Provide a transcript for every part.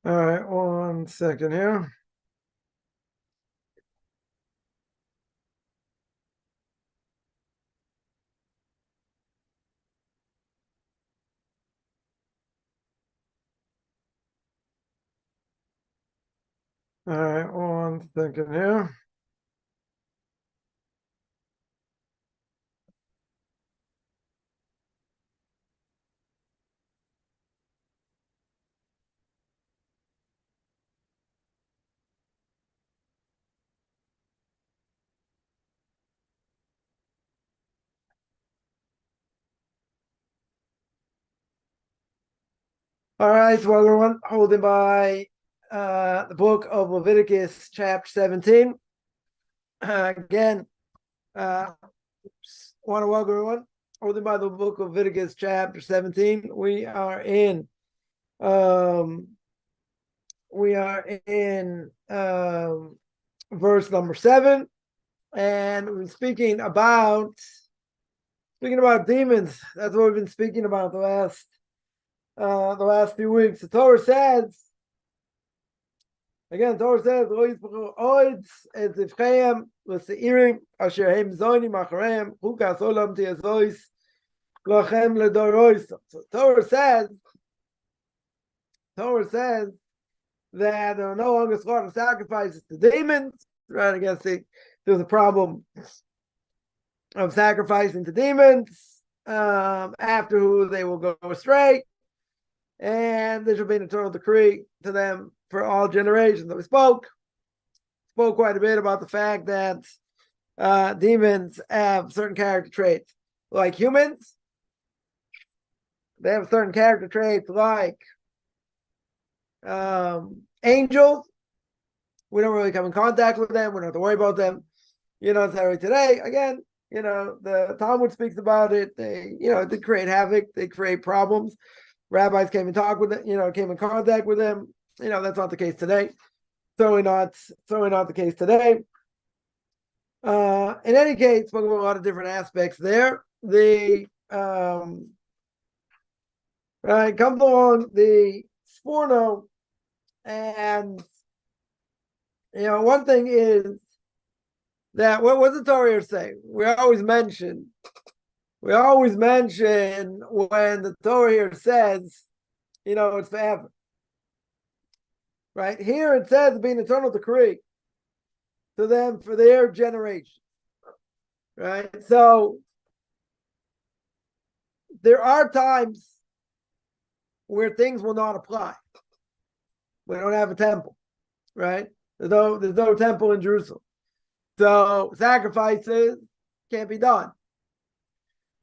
All right, 1 second here. All right, 1 second here. All right, so everyone holding by the Book of Leviticus Chapter 17. Again, want to welcome everyone holding by the Book of Leviticus Chapter 17. We are in verse number 7, and we're speaking about demons. That's what we've been speaking about the last few weeks. The Torah says, again, the Torah says, so Torah says that there are no longer slaughter sacrifices to demons, right? I guess there's a problem of sacrificing to demons, after who they will go astray, and there shall be an eternal decree to them for all generations. So we spoke quite a bit about the fact that demons have certain character traits like humans. They have certain character traits like angels. We don't really come in contact with them. We don't have to worry about them. Today, again, the Talmud speaks about it. They create havoc. They create problems. Rabbis came in contact with them. That's not the case today. Certainly not the case today. In any case, spoke about a lot of different aspects there. The comes along the Sforno, and one thing is that what does the Torah say? We always mention when the Torah here says, it's forever. Right? Here it says to be an eternal decree to them for their generation. Right? So there are times where things will not apply. We don't have a temple, right? There's no temple in Jerusalem. So sacrifices can't be done.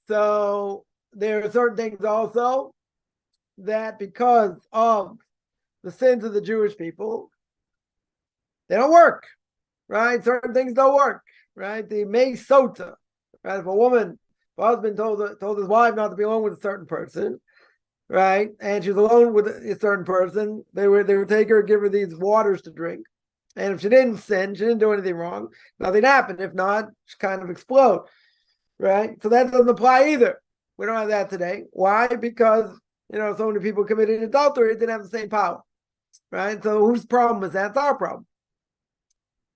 So there are certain things also that because of the sins of the Jewish people, they don't work, right? Certain things don't work, right? The May Sota, right? If a husband told his wife not to be alone with a certain person, right? And she's alone with a certain person, they would take her and give her these waters to drink. And if she didn't sin, she didn't do anything wrong, nothing happened. If not, she kind of explode, right? So that doesn't apply either. We don't have that today. Why? Because, so many people committed adultery, it didn't have the same power, right? So whose problem is that? It's our problem.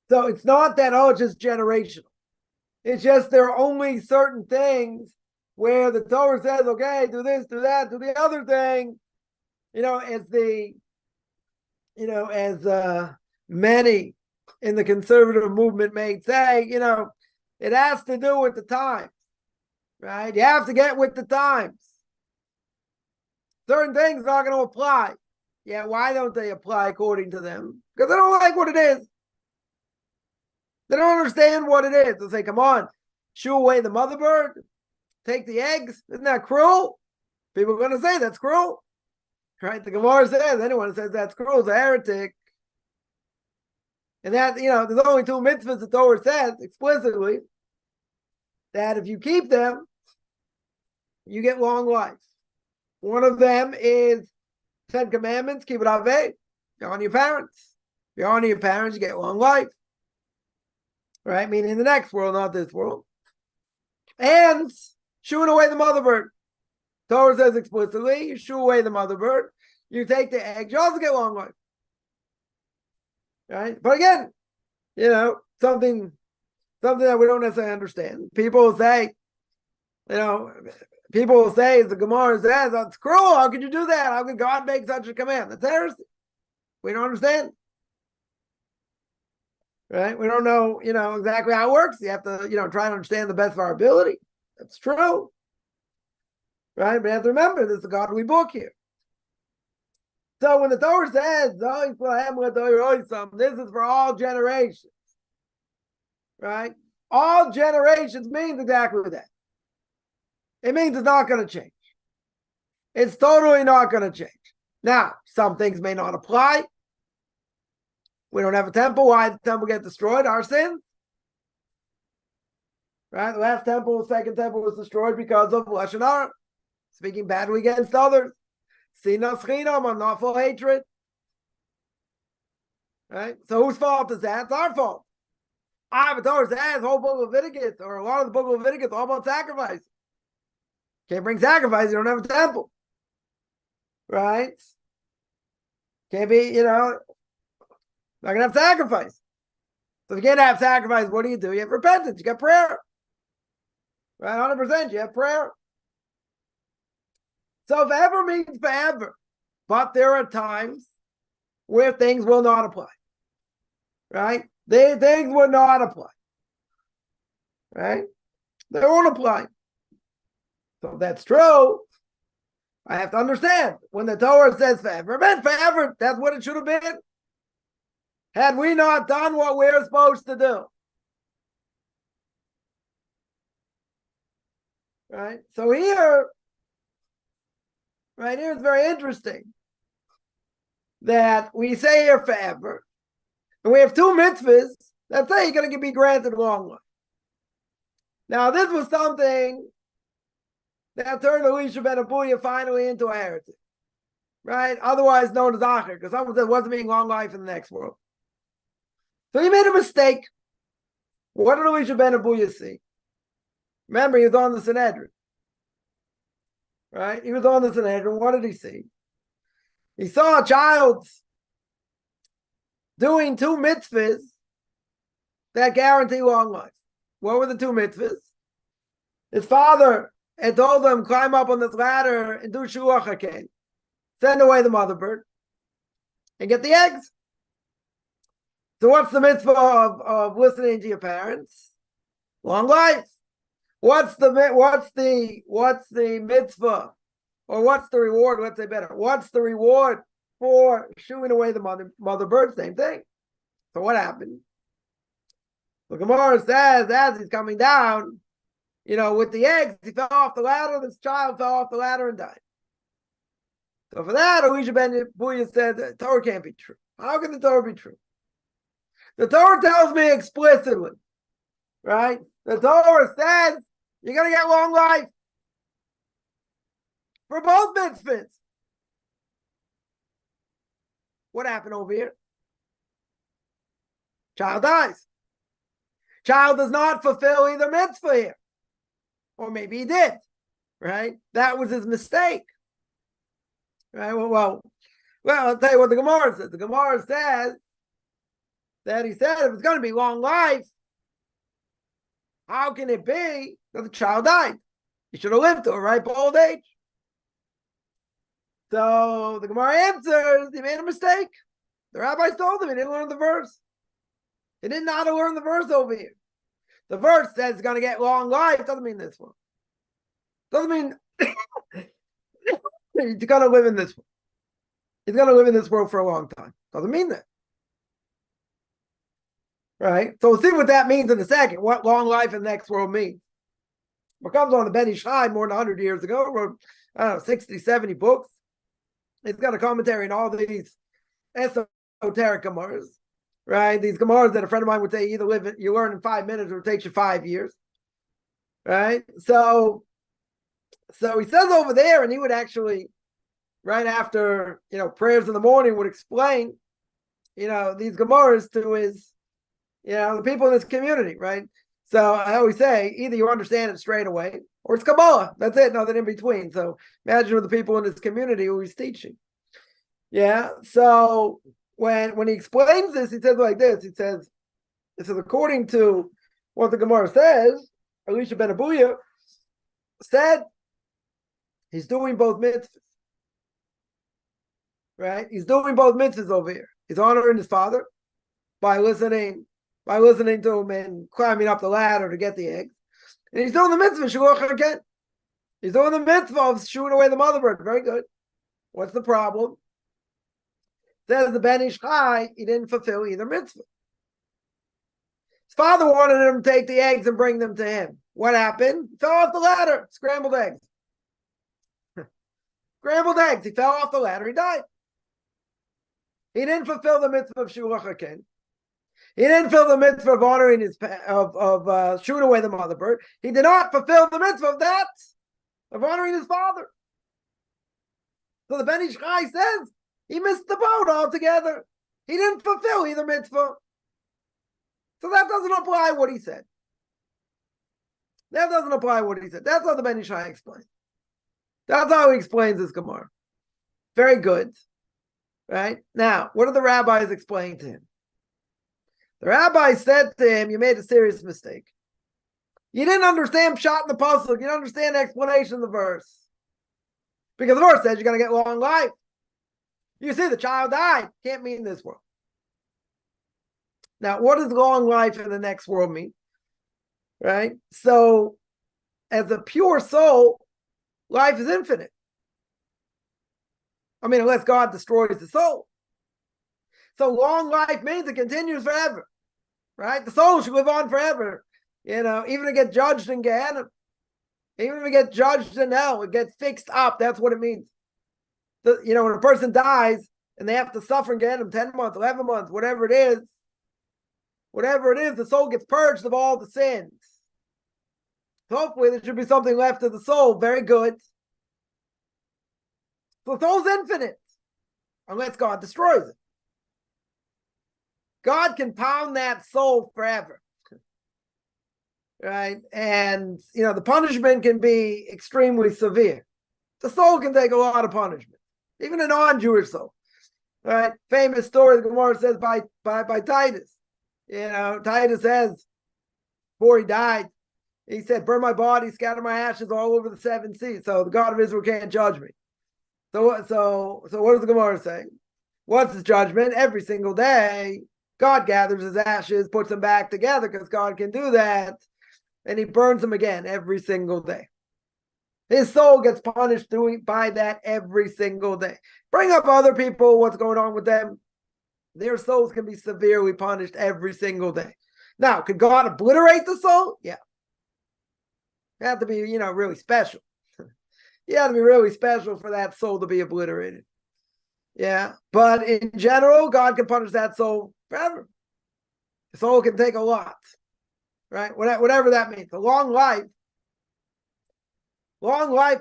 So it's not that, it's just generational. It's just there are only certain things where the Torah says, okay, do this, do that, do the other thing, as many in the conservative movement may say, it has to do with the times, right? You have to get with the times. Certain things are not going to apply. Yeah, why don't they apply according to them? Because they don't like what it is. They don't understand what it is. They'll say, come on, shoo away the mother bird, take the eggs. Isn't that cruel? People are going to say that's cruel. Right? The Gemara says anyone who says that's cruel is a heretic. And that, there's only 2 mitzvahs the Torah says explicitly that if you keep them, you get long life. One of them is 10 commandments, keep it aveh, you honor your parents. If you honor your parents, you get long life. Right? Meaning in the next world, not this world. And shooing away the mother bird. Torah says explicitly, you shoo away the mother bird, you take the eggs, you also get long life. right? But again, something that we don't necessarily understand. People will say, the Gemara says, it's cruel. How could you do that? How could God make such a command? That's heresy. We don't understand. Right? We don't know, exactly how it works. You have to, try to understand the best of our ability. That's true. Right? But you have to remember, this is a godly book here. So when the Torah says, this is for all generations, right? All generations means exactly that. It means it's not going to change. It's totally not going to change. Now, some things may not apply. We don't have a temple. Why did the temple get destroyed? Our sin. Right? The last temple, the second temple was destroyed because of Lashon Hara, speaking badly against others. Sinas Chinam, unlawful hatred. Right? So whose fault is that? It's our fault. But Torah says, whole book of Leviticus, or a lot of the book of Leviticus, all about sacrifice. Can't bring sacrifice, you don't have a temple. Right? Can't be, not going to have sacrifice. So if you can't have sacrifice, what do? You have repentance, you got prayer. Right? 100%, you have prayer. So forever means forever. But there are times where things will not apply. Right? Things will not apply. Right? They won't apply. So if that's true, I have to understand. When the Torah says forever, it meant forever. That's what it should have been. Had we not done what we're supposed to do. Right? So here, right here is very interesting that we say here forever, and we have two mitzvahs that say you're going to be granted long life. Now, this was something that turned Elisha ben Abuya finally into a heretic, right? Otherwise known as Acher, because someone said wasn't being long life in the next world. So he made a mistake. What did Elisha ben Abuya see? Remember, he was on the Sanhedrin, right? He was on the Sanhedrin. What did he see? He saw a child doing two mitzvahs that guarantee long life. What were the two mitzvahs? His father had told him, climb up on this ladder and do shuach haken. Send away the mother bird and get the eggs. So what's the mitzvah of listening to your parents? Long life. What's the mitzvah? Or what's the reward? Let's say better. What's the reward for shooing away the mother bird? Same thing. So what happened? The Gemara says as he's coming down, with the eggs, he fell off the ladder. This child fell off the ladder and died. So for that, Elisha ben Abuya said, the Torah can't be true. How can the Torah be true? The Torah tells me explicitly, right? The Torah says you're going to get long life for both mitzvahs. What happened over here? Child dies. Child does not fulfill either mitzvah here. Or maybe he did, right? That was his mistake. Right? Well, I'll tell you what the Gemara says. The Gemara says that he said if it's going to be long life, how can it be that the child died? He should have lived to a ripe old age. So the Gemara answers, he made a mistake. The rabbis told him he didn't learn the verse. He didn't know how to learn the verse over here. The verse says he's going to get long life. Doesn't mean this one. Doesn't mean he's going to live in this world. He's going to live in this world for a long time. Doesn't mean that. Right? So we'll see what that means in a second. What long life in the next world means. What comes on the Ben Ish Chai more than 100 years ago, wrote, 60, 70 books. He's got a commentary on all these esoteric Gemaras. Right? These Gemaras that a friend of mine would say you learn in 5 minutes or it takes you 5 years. Right? So he says over there, and he would actually, right after, prayers in the morning, would explain, these Gemaras to his, the people in his community, right? So I always say, either you understand it straight away, or it's Kabbalah. That's it, nothing in between. So imagine with the people in his community who he's teaching. Yeah, so when he explains this, he says like this. He says, according to what the Gemara says, Elisha ben Abuya said he's doing both mitzvahs. Right? He's doing both mitzvahs over here. He's honoring his father by listening to him and climbing up the ladder to get the eggs. And he's doing the mitzvah, Shiluach HaKen. He's doing the mitzvah of shooing away the mother bird. Very good. What's the problem? Says the Ben Ish Chai, he didn't fulfill either mitzvah. His father wanted him to take the eggs and bring them to him. What happened? He fell off the ladder. Scrambled eggs. Scrambled eggs. He fell off the ladder. He died. He didn't fulfill the mitzvah of Shiluach HaKen. He didn't fulfill the mitzvah of honoring shooing away the mother bird. He did not fulfill the mitzvah of honoring his father. So the Ben Ish Chai says he missed the boat altogether. He didn't fulfill either mitzvah. So that doesn't apply what he said. That doesn't apply what he said. That's how the Ben Ish Chai explains. That's how he explains this Gemara. Very good. Right? Now, what did the rabbis explain to him? The rabbi said to him, you made a serious mistake. You didn't understand Pshat in the pasuk. You didn't understand the explanation of the verse. Because the verse says you're going to get long life. You see, the child died. Can't mean this world. Now, what does long life in the next world mean? Right? So, as a pure soul, life is infinite. I mean, unless God destroys the soul. So long life means it continues forever, right? The soul should live on forever. Even to get judged in Gehenna, even if it gets judged in hell, it gets fixed up. That's what it means. When a person dies and they have to suffer in Gehenna 10 months, 11 months, whatever it is, the soul gets purged of all the sins. So hopefully there should be something left of the soul. Very good. So the soul's infinite, unless God destroys it. God can pound that soul forever. Right? And, the punishment can be extremely severe. The soul can take a lot of punishment, even a non-Jewish soul. Right? Famous story, the Gemara says by Titus. Titus says, before he died, he said, burn my body, scatter my ashes all over the 7 seas. So the God of Israel can't judge me. So what does the Gemara say? What's his judgment? Every single day, God gathers his ashes, puts them back together because God can do that. And he burns them again every single day. His soul gets punished by that every single day. Bring up other people, what's going on with them. Their souls can be severely punished every single day. Now, could God obliterate the soul? Yeah. You have to be, really special. You have to be really special for that soul to be obliterated. Yeah. But in general, God can punish that soul forever. The soul can take a lot. Right? Whatever that means. A long life,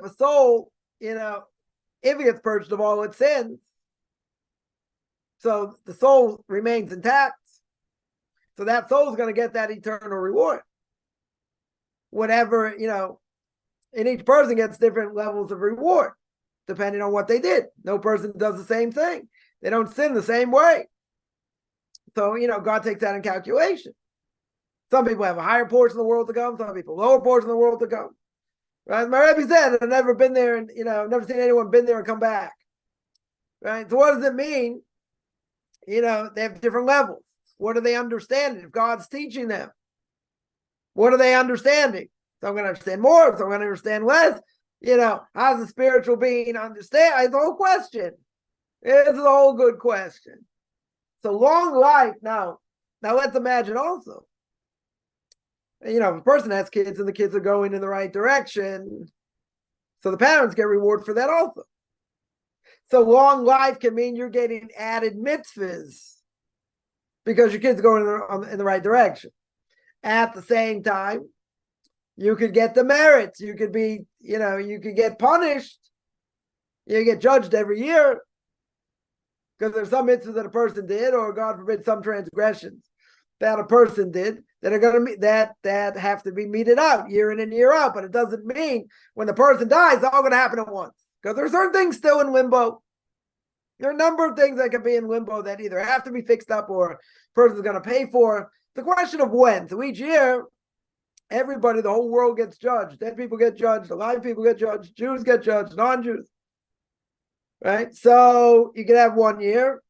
a soul, if it gets purged of all its sins, so the soul remains intact. So that soul is going to get that eternal reward. Whatever, and each person gets different levels of reward, depending on what they did. No person does the same thing. They don't sin the same way. So, God takes that in calculation. Some people have a higher portion of the world to come. Some people lower portion of the world to come. Right? My Rebbe said, I've never been there and, I've never seen anyone been there and come back. Right? So what does it mean? They have different levels. What are they understanding? If God's teaching them, what are they understanding? So I'm going to understand more. So I'm going to understand less. How's the spiritual being understand? It's a whole question. It's a whole good question. So long life. Now let's imagine also. If a person has kids and the kids are going in the right direction, so the parents get reward for that also. So long life can mean you're getting added mitzvahs because your kids are going in the right direction. At the same time, you could get the merits. You could be, you could get punished. You get judged every year because there's some mitzvahs that a person did, or God forbid, some transgressions that a person did that are going to that have to be meted out year in and year out. But it doesn't mean when the person dies, it's all going to happen at once, because there's certain things still in limbo. There are a number of things that can be in limbo that either have to be fixed up or a person's going to pay for. The question of when. So each year, everybody, the whole world gets judged. Dead people get judged. Alive people get judged. Jews get judged. Non-Jews. Right? So you can have 1 year.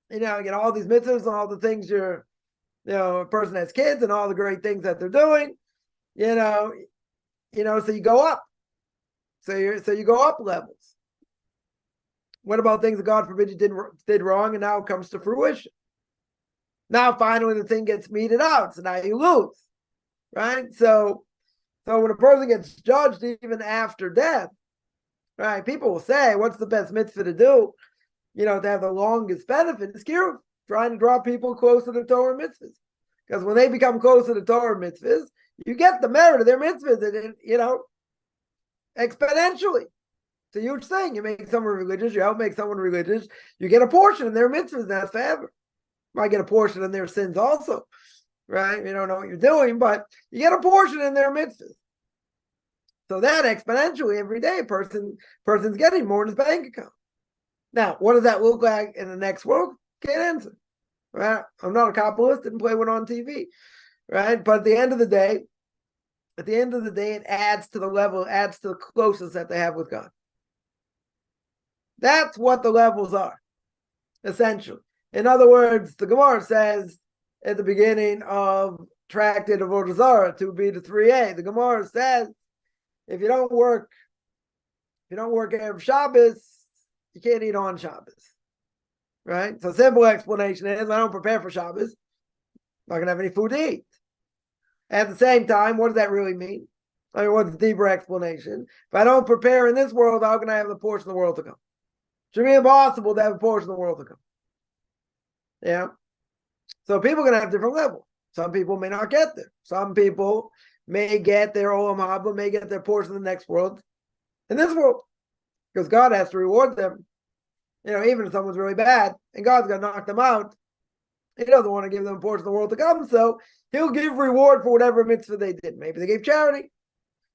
You get all these mitzvahs and all the things a person has kids and all the great things that they're doing. So you go up. So you go up levels. What about things that God forbid you did wrong and now it comes to fruition? Now finally the thing gets meted out, so now you lose, right? So when a person gets judged even after death, right? People will say, "What's the best mitzvah to do? To have the longest benefit is kiruv, trying to draw people closer to Torah mitzvahs, because when they become closer to Torah mitzvahs, you get the merit of their mitzvahs, and exponentially." It's a huge thing. You make someone religious, you help make someone religious, you get a portion in their mitzvahs, and that's forever. You might get a portion in their sins also, right? You don't know what you're doing, but you get a portion in their mitzvahs. So that exponentially every day, person's getting more in his bank account. Now, what does that look like in the next world? Can't answer. Right? I'm not a Kabbalist, didn't play one on TV. Right? But at the end of the day, it adds to the level, adds to the closeness that they have with God. That's what the levels are, essentially. In other words, the Gemara says at the beginning of Tractate of Avodah Zarah 2b to 3a, the Gemara says if you don't work Erev Shabbos, you can't eat on Shabbos, right? So simple explanation is I don't prepare for Shabbos, I'm not going to have any food to eat. At the same time, what does that really mean? I mean, what's the deeper explanation? If I don't prepare in this world, how can I have the portion of the world to come? It should be impossible to have a portion of the world to come. Yeah. So people are going to have different levels. Some people may not get there. Some people may get their Olam Haba, may get their portion of the next world in this world. Because God has to reward them. Even if someone's really bad and God's going to knock them out, he doesn't want to give them a portion of the world to come. So he'll give reward for whatever mitzvah they did. Maybe they gave charity.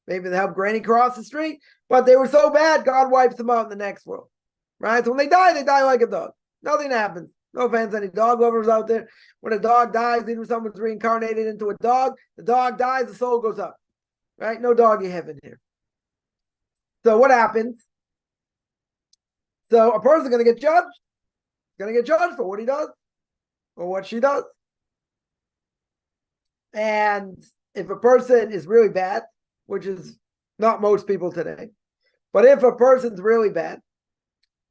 Maybe they helped Granny cross the street. But they were so bad, God wipes them out in the next world. Right? So when they die like a dog. Nothing happens. No offense to any dog lovers out there. When a dog dies, even if someone's reincarnated into a dog, the dog dies, the soul goes up. Right? No doggy heaven here. So what happens? So a person's going to get judged. Going to get judged for what he does or what she does. And if a person is really bad, which is not most people today, but if a person's really bad,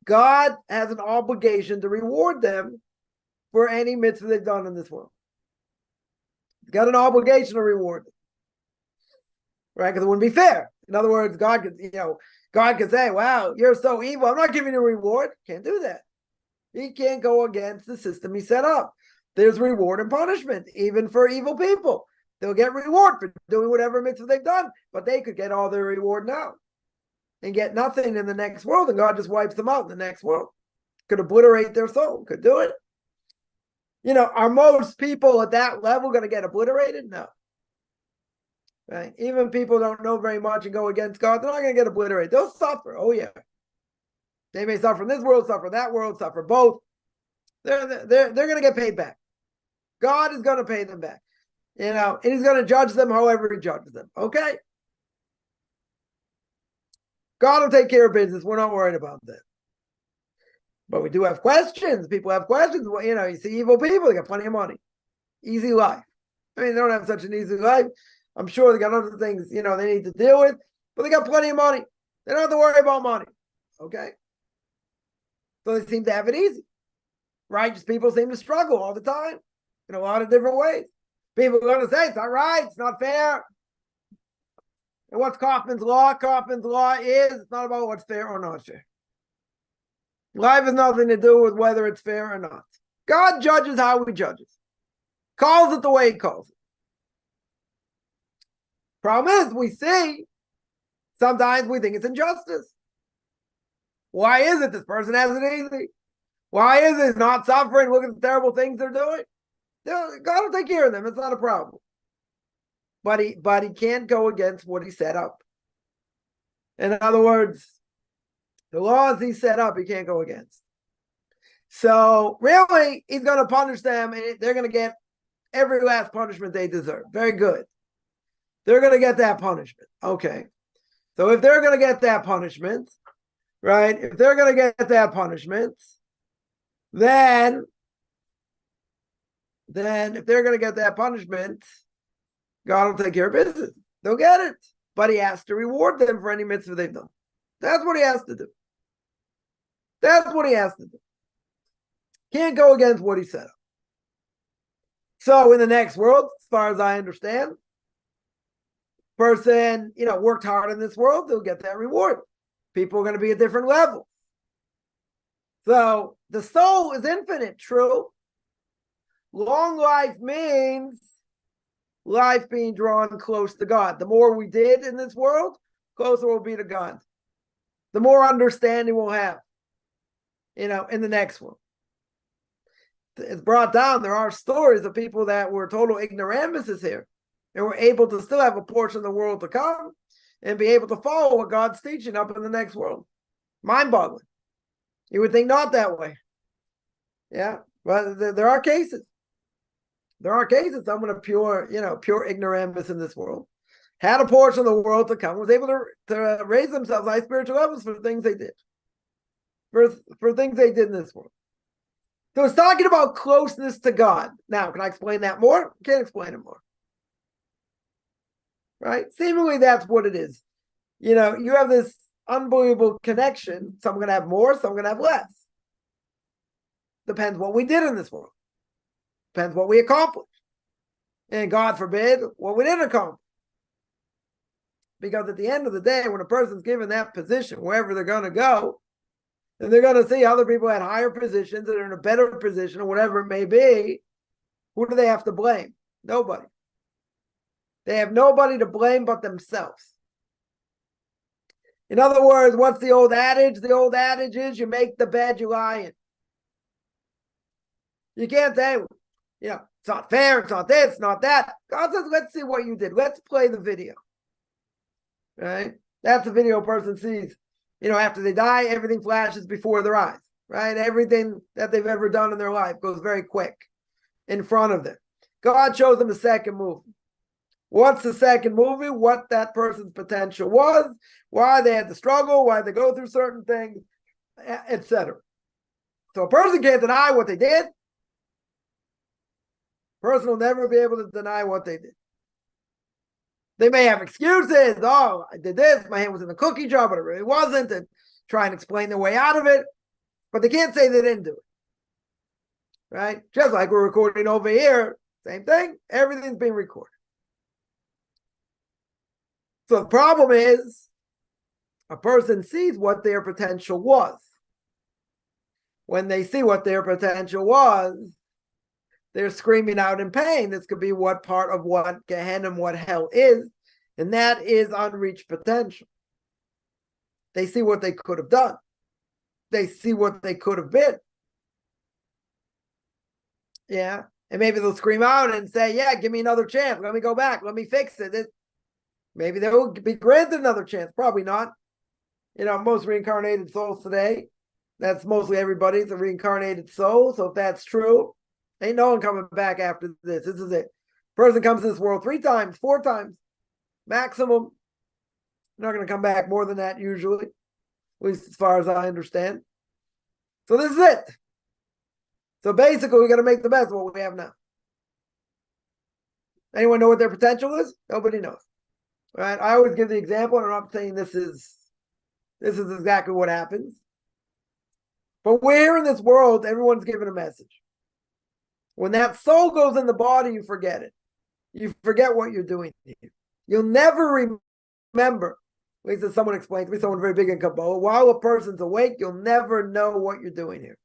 God has an obligation to reward them for any mitzvah they've done in this world. He's got an obligation to reward them. Right? Because it wouldn't be fair. In other words, God could say, wow, you're so evil, I'm not giving you a reward. Can't do that. He can't go against the system he set up. There's reward and punishment, even for evil people. They'll get reward for doing whatever mitzvah they've done, but they could get all their reward now and get nothing in the next world, and God just wipes them out in the next world. Could obliterate their soul. Could do it. Are most people at that level going to get obliterated? No. Right? Even people don't know very much and go against God, they're not going to get obliterated. They'll suffer. Oh, yeah. They may suffer in this world, suffer in that world, suffer both. They're going to get paid back. God is going to pay them back. And he's going to judge them however he judges them. Okay? God will take care of business. We're not worried about that. But we do have questions. People have questions. Well, you see evil people, they got plenty of money. Easy life. I mean, they don't have such an easy life. I'm sure they got other things, they need to deal with, but they got plenty of money. They don't have to worry about money. Okay? So they seem to have it easy. Righteous people seem to struggle all the time in a lot of different ways. People are going to say, it's not right, it's not fair. And what's Kaufman's law? Kaufman's law is, it's not about what's fair or not fair. Life has nothing to do with whether it's fair or not. God judges how he judges. Calls it the way he calls it. Problem is, we see, sometimes we think it's injustice. Why is it this person has it easy? Why is it not suffering? Look at the terrible things they're doing. God will take care of them. It's not a problem. But he can't go against what he set up. In other words, the laws he set up, he can't go against. So really, he's going to punish them, and they're going to get every last punishment they deserve. Very good. They're going to get that punishment. Okay. So if they're going to get that punishment, right? If they're going to get that punishment, then if they're going to get that punishment, God will take care of business. They'll get it. But he has to reward them for any mitzvah they've done. That's what he has to do. That's what he has to do. Can't go against what he set up. So in the next world, as far as I understand, person, worked hard in this world, they'll get that reward. People are going to be at different levels. So the soul is infinite, true. Long life means life being drawn close to God. The more we did in this world, closer we'll be to God. The more understanding we'll have, in the next world. It's brought down. There are stories of people that were total ignoramuses here and were able to still have a portion of the world to come and be able to follow what God's teaching up in the next world. Mind-boggling. You would think not that way. Yeah, but there are cases. There are cases. Someone of pure ignoramus in this world had a portion of the world to come, was able to raise themselves high spiritual levels for things they did. For things they did in this world. So it's talking about closeness to God. Now, can I explain that more? Can't explain it more. Right? Seemingly that's what it is. You have this unbelievable connection. Some are going to have more, some are going to have less. Depends what we did in this world. Depends what we accomplished. And God forbid, what we didn't accomplish. Because at the end of the day, when a person's given that position, wherever they're going to go, and they're going to see other people at higher positions that are in a better position or whatever it may be, who do they have to blame? Nobody. They have nobody to blame but themselves. In other words, what's the old adage? The old adage is you make the bed you lie in. You can't say, it's not fair, it's not this, it's not that. God says, let's see what you did. Let's play the video. Right? That's the video a person sees. After they die, everything flashes before their eyes, right? Everything that they've ever done in their life goes very quick in front of them. God shows them the second movie. What's the second movie? What that person's potential was, why they had to struggle, why they go through certain things, etc. So a person can't deny what they did. A person will never be able to deny what they did. They may have excuses. Oh, I did this. My hand was in the cookie jar, but it really wasn't. And try and explain their way out of it. But they can't say they didn't do it. Right? Just like we're recording over here. Same thing. Everything's being recorded. So the problem is a person sees what their potential was. When they see what their potential was, they're screaming out in pain. This could be what part of what Gehenna, what hell is, and that is unreached potential. They see what they could have done. They see what they could have been. Yeah, and maybe they'll scream out and say, yeah, give me another chance. Let me go back. Let me fix it. Maybe they will be granted another chance. Probably not. Most reincarnated souls today, that's mostly everybody's a reincarnated soul. So if that's true, ain't no one coming back after this. This is it. Person comes to this world 3 times, 4 times, maximum. Not going to come back more than that usually, at least as far as I understand. So this is it. So basically, we got to make the best of what we have now. Anyone know what their potential is? Nobody knows. Right? I always give the example, and I'm not saying this is exactly what happens. But we're here in this world, everyone's given a message. When that soul goes in the body, you forget it. You forget what you're doing here. You'll never remember, at least as someone explained to me, someone very big in Kabbalah, while a person's awake, you'll never know what you're doing here.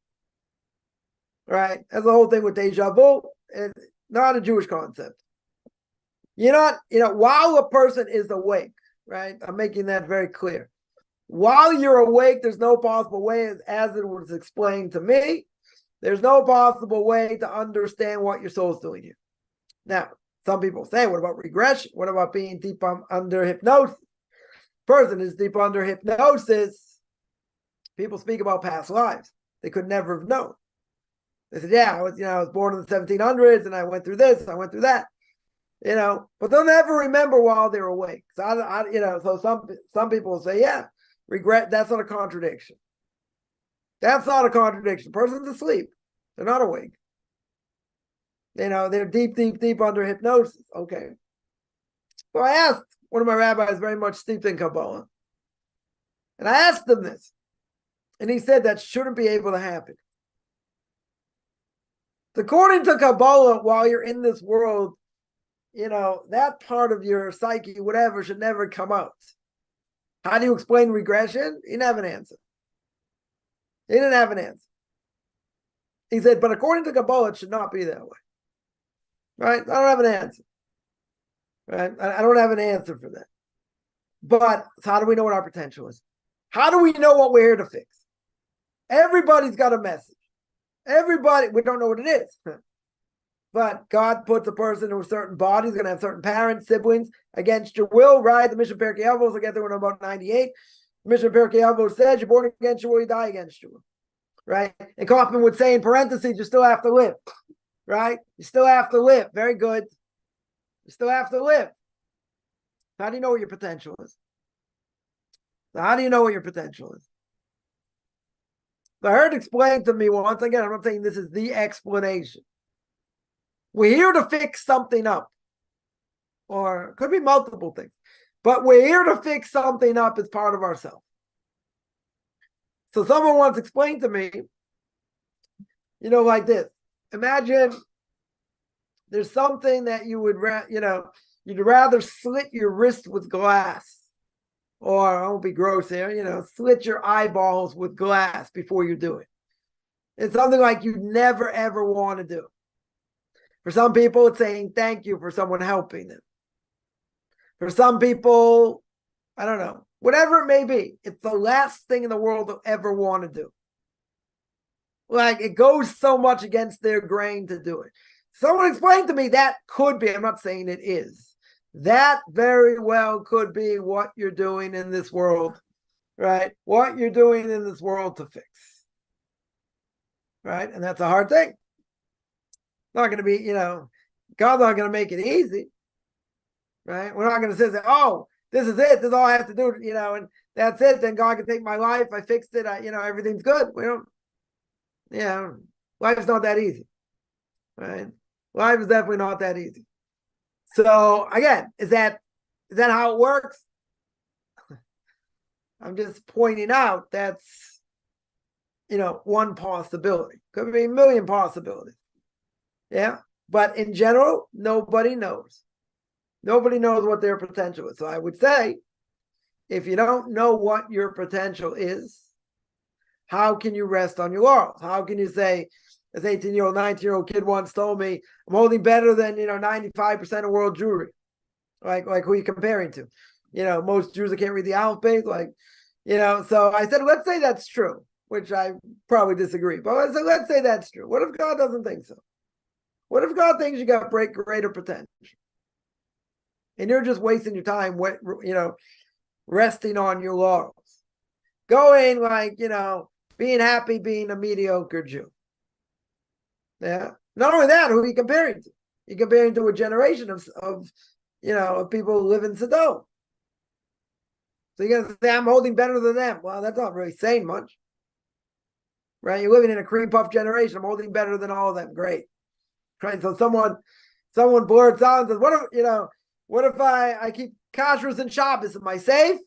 Right? That's the whole thing with deja vu. It's not a Jewish concept. You're not, while a person is awake, right? I'm making that very clear. While you're awake, there's no possible way, as it was explained to me, there's no possible way to understand what your soul's doing here. Now, some people say, what about regression? What about being deep under hypnosis? Person is deep under hypnosis. People speak about past lives. They could never have known. They said, yeah, I was born in the 1700s and I went through this, I went through that, but they'll never remember while they're awake. So some people will say, yeah, regret, that's not a contradiction. That's not a contradiction. Person's asleep. They're not awake. They're deep, deep, deep under hypnosis. Okay. So I asked one of my rabbis very much steeped in Kabbalah. And I asked him this. And he said that shouldn't be able to happen. According to Kabbalah, while you're in this world, that part of your psyche, whatever, should never come out. How do you explain regression? He didn't have an answer. He didn't have an answer. He said, but according to Kabbalah, it should not be that way. Right? I don't have an answer. Right? I don't have an answer for that. But so how do we know what our potential is? How do we know what we're here to fix? Everybody's got a message. Everybody, we don't know what it is. But God puts a person in a certain body. He's going to have certain parents, siblings, against your will, right? The Mishnah Perkei Avos, will get there in about 98. The Mishnah Perkei Avos says, you're born against your will, you die against your will. Right? And Kaufman would say in parentheses, you still have to live. Right? You still have to live. Very good. You still have to live. How do you know what your potential is? So how do you know what your potential is? So I heard explained to me once again, I'm not saying this is the explanation. We're here to fix something up. Or it could be multiple things. But we're here to fix something up as part of ourselves. So someone once explained to me, like this. Imagine there's something that you would, you'd rather slit your wrist with glass. Or, I won't be gross here, slit your eyeballs with glass before you do it. It's something like you never, ever want to do. For some people, it's saying thank you for someone helping them. For some people, I don't know, whatever it may be, it's the last thing in the world they'll ever want to do. Like, it goes so much against their grain to do it. Someone explained to me that could be, I'm not saying it is, that very well could be what you're doing in this world, right? What you're doing in this world to fix, right? And that's a hard thing. Not going to be, God's not going to make it easy, right? We're not going to say, oh, this is it. This is all I have to do, and that's it. Then God can take my life. I fixed it. Everything's good. We don't, life's not that easy, right? Life is definitely not that easy. So again, is that how it works? I'm just pointing out that's, one possibility. Could be a million possibilities. Yeah. But in general, nobody knows. Nobody knows what their potential is. So I would say, if you don't know what your potential is, how can you rest on your laurels? How can you say, this 18-year-old, 19-year-old kid once told me, I'm holding better than, 95% of world Jewry. Like who are you comparing to? Most Jews that can't read the alphabet, so I said, let's say that's true, which I probably disagree. But let's say that's true. What if God doesn't think so? What if God thinks you got greater potential? And you're just wasting your time, resting on your laurels. Going being happy being a mediocre Jew. Yeah. Not only that, who are you comparing to? You're comparing to a generation of people who live in Sodom. So you're going to say, I'm holding better than them. Well, that's not really saying much. Right? You're living in a cream puff generation. I'm holding better than all of them. Great. Right? So someone blurts out and says, what if I keep kashrus and Shabbos? Am I safe?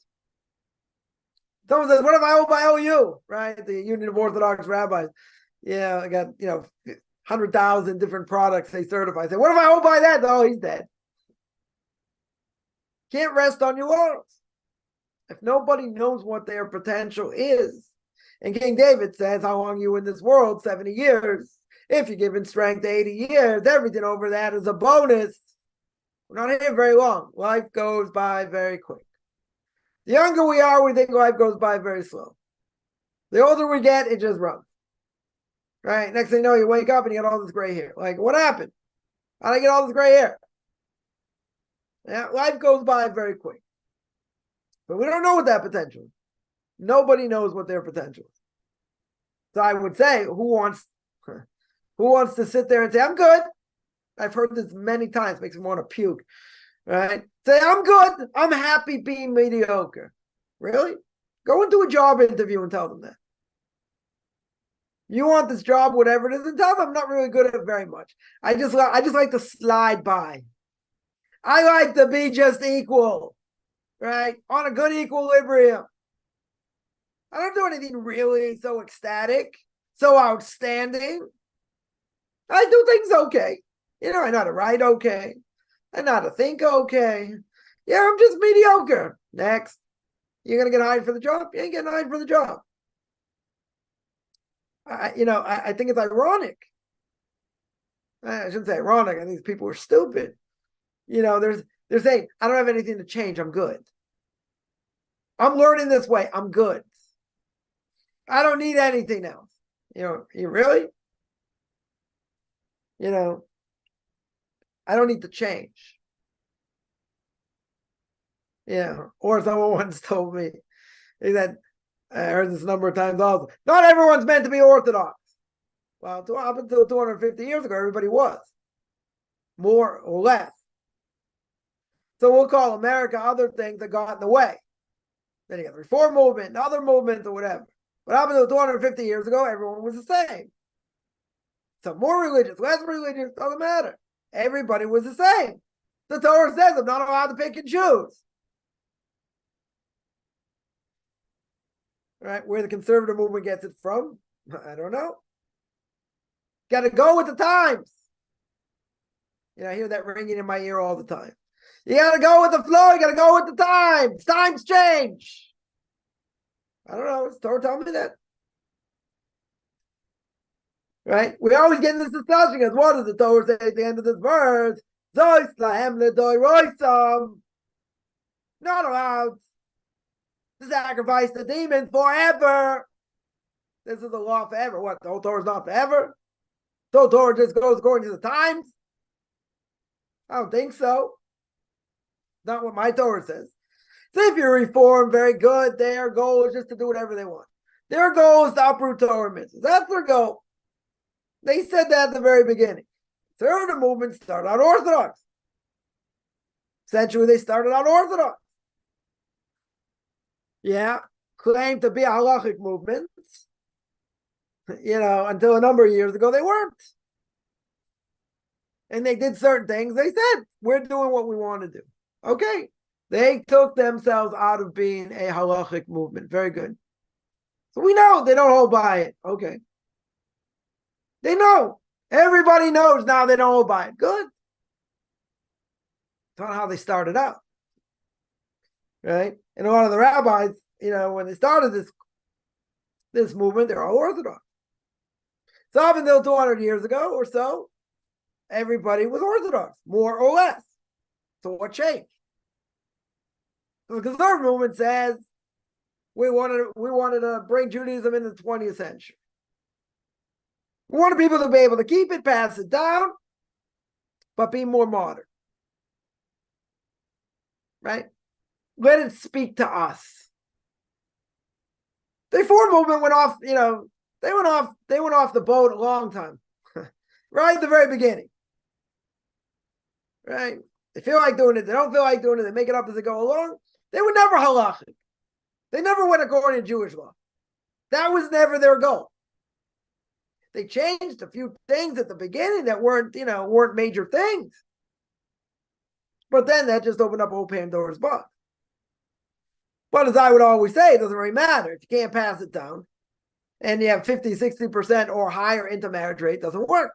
Someone says, what if I owe you? Right? The Union of Orthodox Rabbis. Yeah, I got, 100,000 different products they certify. I say, what if I hold by that? Oh, he's dead. Can't rest on your laurels. If nobody knows what their potential is, and King David says, how long are you in this world? 70 years. If you're given strength 80 years, everything over that is a bonus. We're not here very long. Life goes by very quick. The younger we are, we think life goes by very slow. The older we get, it just runs. Right? Next thing you know, you wake up and you get all this gray hair. Like, what happened? How did I get all this gray hair? Yeah, life goes by very quick. But we don't know what that potential is. Nobody knows what their potential is. So I would say, who wants Who wants to sit there and say, I'm good? I've heard this many times, makes me want to puke, right? Say, I'm good. I'm happy being mediocre. Really? Go into a job interview and tell them that. You want this job, whatever it is, and tell them I'm not really good at it very much. I just like to slide by. I like to be just equal, right? On a good equilibrium. I don't do anything really so ecstatic, so outstanding. I do things okay. I know how to write okay. I know how to think okay. Yeah, I'm just mediocre. Next. You're going to get hired for the job? You ain't getting hired for the job. I think it's ironic. I shouldn't say ironic. I think these people are stupid. They're saying, I don't have anything to change. I'm good. I'm learning this way. I'm good. I don't need anything else. You really? I don't need to change. Or someone once told me, he said, I heard this a number of times also, not everyone's meant to be Orthodox. Well, up until 250 years ago, everybody was. More or less. So we'll call America other things that got in the way. Then you got the Reform movement and other movements or whatever. But up until 250 years ago, everyone was the same. So more religious, less religious, doesn't matter. Everybody was the same. The Torah says I'm not allowed to pick and choose. Right? Where the conservative movement gets it from, I don't know. Got to go with the times. I hear that ringing in my ear all the time. You got to go with the flow. You got to go with the times. Times change. I don't know. Is Torah telling me that? Right? We always get in this discussion because what does the Torah say at the end of this verse? Not allowed to sacrifice the demons forever. This is the law forever. What? The whole Torah is not forever? The whole Torah just goes according to the times? I don't think so. Not what my Torah says. So if you're reformed, very good. Their goal is just to do whatever they want. Their goal is to uproot Torah mitzvahs. That's their goal. They said that at the very beginning. Conservative movement started out Orthodox. Essentially, they started out Orthodox. Claimed to be a halachic movement. Until a number of years ago, they weren't. And they did certain things. They said, we're doing what we want to do. Okay. They took themselves out of being a halachic movement. Very good. So we know they don't hold by it. Okay. They know. Everybody knows now they don't hold by it. Good. That's not how they started out. Right? And a lot of the rabbis, when they started this movement, they're all Orthodox. So up until 200 years ago or so, everybody was Orthodox, more or less. So what changed? So the conservative movement says we wanted to bring Judaism into the 20th century. We wanted people to be able to keep it, pass it down, but be more modern. Right? Let it speak to us. The Reform movement went off, they went off the boat a long time. Right at the very beginning. Right? They feel like doing it, they don't feel like doing it, they make it up as they go along. They were never halachic. They never went according to Jewish law. That was never their goal. They changed a few things at the beginning that weren't major things. But then that just opened up a whole Pandora's box. But as I would always say, it doesn't really matter. If you can't pass it down and you have 50, 60% or higher intermarriage rate, it doesn't work.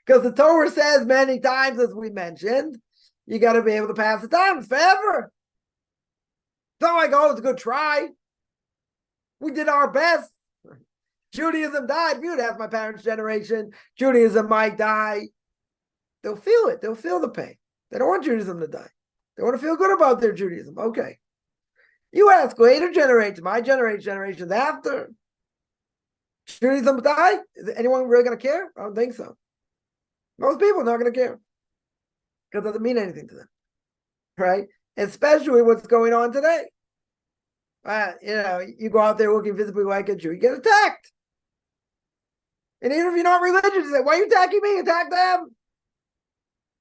Because the Torah says many times, as we mentioned, you got to be able to pass it down forever. It's not like, it's a good try. We did our best. Judaism died. If you'd ask my parents' generation, Judaism might die. They'll feel it. They'll feel the pain. They don't want Judaism to die. They want to feel good about their Judaism. Okay. You ask later generations, my generations after, Judaism die? Is anyone really going to care? I don't think so. Most people are not going to care. Because it doesn't mean anything to them. Right? Especially what's going on today. You go out there looking visibly like a Jew, you get attacked. And even if you're not religious, you say, why are you attacking me? Attack them.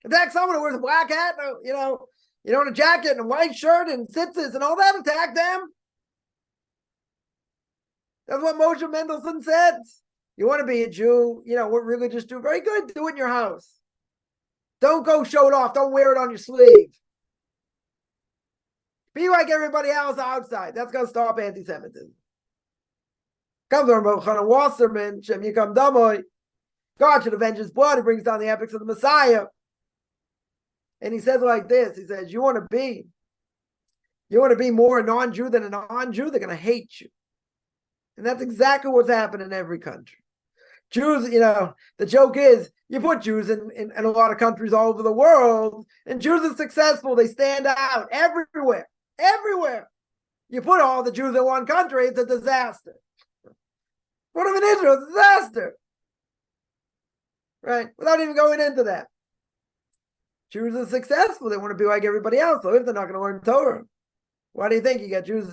Attack someone who wears a black hat, and a jacket and a white shirt and tzitzis and all that. Attack them. That's what Moshe Mendelssohn said. You want to be a Jew, what religious Jew? Very good. Do it in your house. Don't go show it off. Don't wear it on your sleeve. Be like everybody else outside. That's going to stop anti-Semitism. Comes from Chanan Wasserman, Shem Yikam Damoy. God should avenge his blood. He brings down the epics of the Messiah. And he says like this. He says, you want to be more a non-Jew than a non-Jew, they're going to hate you. And that's exactly what's happening in every country. Jews, the joke is, you put Jews in a lot of countries all over the world, and Jews are successful. They stand out everywhere. Everywhere. You put all the Jews in one country, it's a disaster. Put them in Israel, it's a disaster. Right? Without even going into that. Jews are successful. They want to be like everybody else. So if they're not going to learn Torah, why do you think you got Jews,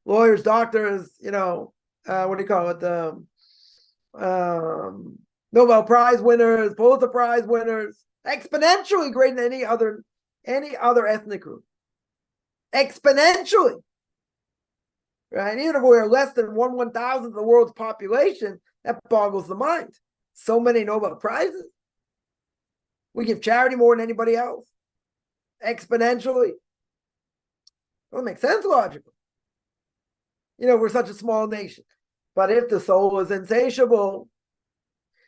lawyers, doctors, what do you call it? Nobel Prize winners, Pulitzer Prize winners, exponentially greater than any other ethnic group. Exponentially. Right? Even if we're less than 1/1000th of the world's population, that boggles the mind. So many Nobel Prizes. We give charity more than anybody else. Exponentially. Doesn't make sense logically. We're such a small nation. But if the soul is insatiable,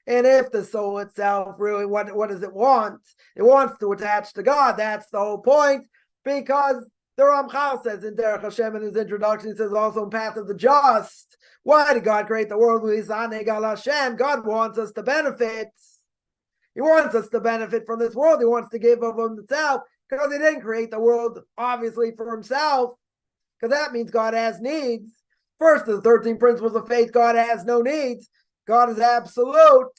and if the soul itself really, what does it want? It wants to attach to God. That's the whole point. Because the Ramchal says in Derech Hashem in his introduction, he says also in Path of the Just, why did God create the world? God wants us to benefit. He wants us to benefit from this world. He wants to give of himself, because he didn't create the world, obviously, for himself, because that means God has needs. First, the 13 principles of faith, God has no needs. God is absolute.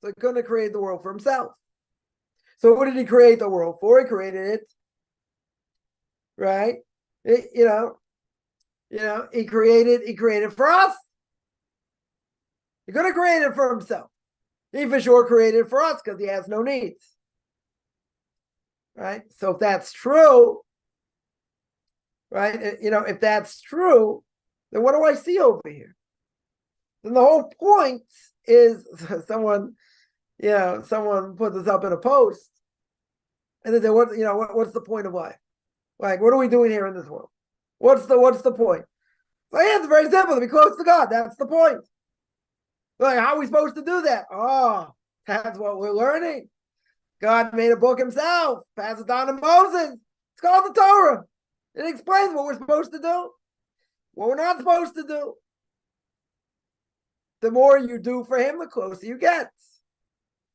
So he couldn't have created the world for himself. So what did he create the world for? He created it, right? He created for us. He could have created it for himself. He for sure created it for us because he has no needs. Right? So if that's true, right? If that's true, then what do I see over here? Then the whole point is someone put this up in a post, and they say, what's the point of life? Like, what are we doing here in this world? What's the point? So yeah, it's very simple, to be close to God. That's the point. Like, how are we supposed to do that? Oh, that's what we're learning. God made a book himself, passed it down to Moses. It's called the Torah. It explains what we're supposed to do, what we're not supposed to do. The more you do for him, the closer you get.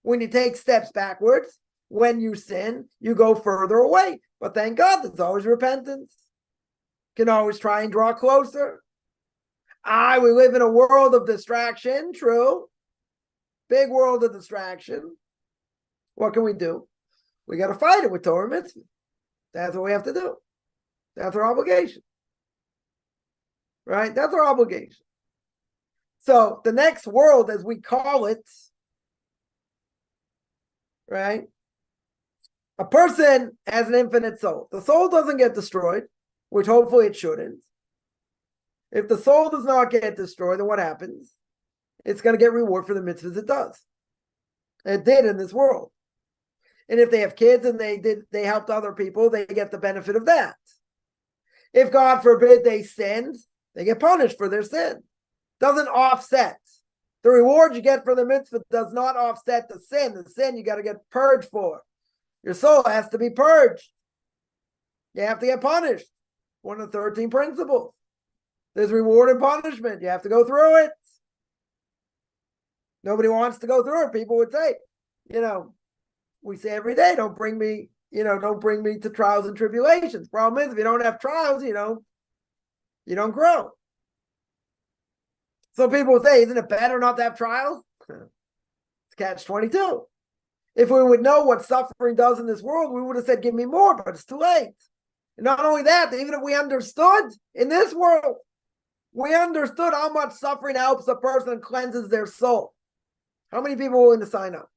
When you take steps backwards, when you sin, you go further away. But thank God, there's always repentance. You can always try and draw closer. We live in a world of distraction, true. Big world of distraction. What can we do? We got to fight it with Torah mitzvah. That's what we have to do. That's our obligation. Right? That's our obligation. So the next world, as we call it, right? A person has an infinite soul. The soul doesn't get destroyed, which hopefully it shouldn't. If the soul does not get destroyed, then what happens? It's going to get reward for the mitzvahs it does. It did in this world. And if they have kids and they helped other people, they get the benefit of that. If God forbid they sinned, they get punished for their sin. Doesn't offset. The reward you get for the mitzvah does not offset the sin. The sin you got to get purged for. Your soul has to be purged. You have to get punished. One of the 13 principles. There's reward and punishment. You have to go through it. Nobody wants to go through it. People would say, we say every day, don't bring me to trials and tribulations. Problem is, if you don't have trials, you don't grow. So people would say, isn't it better not to have trials? It's catch-22. If we would know what suffering does in this world, we would have said, give me more, but it's too late. And not only that, even if we understood in this world, we understood how much suffering helps a person and cleanses their soul. How many people are willing to sign up?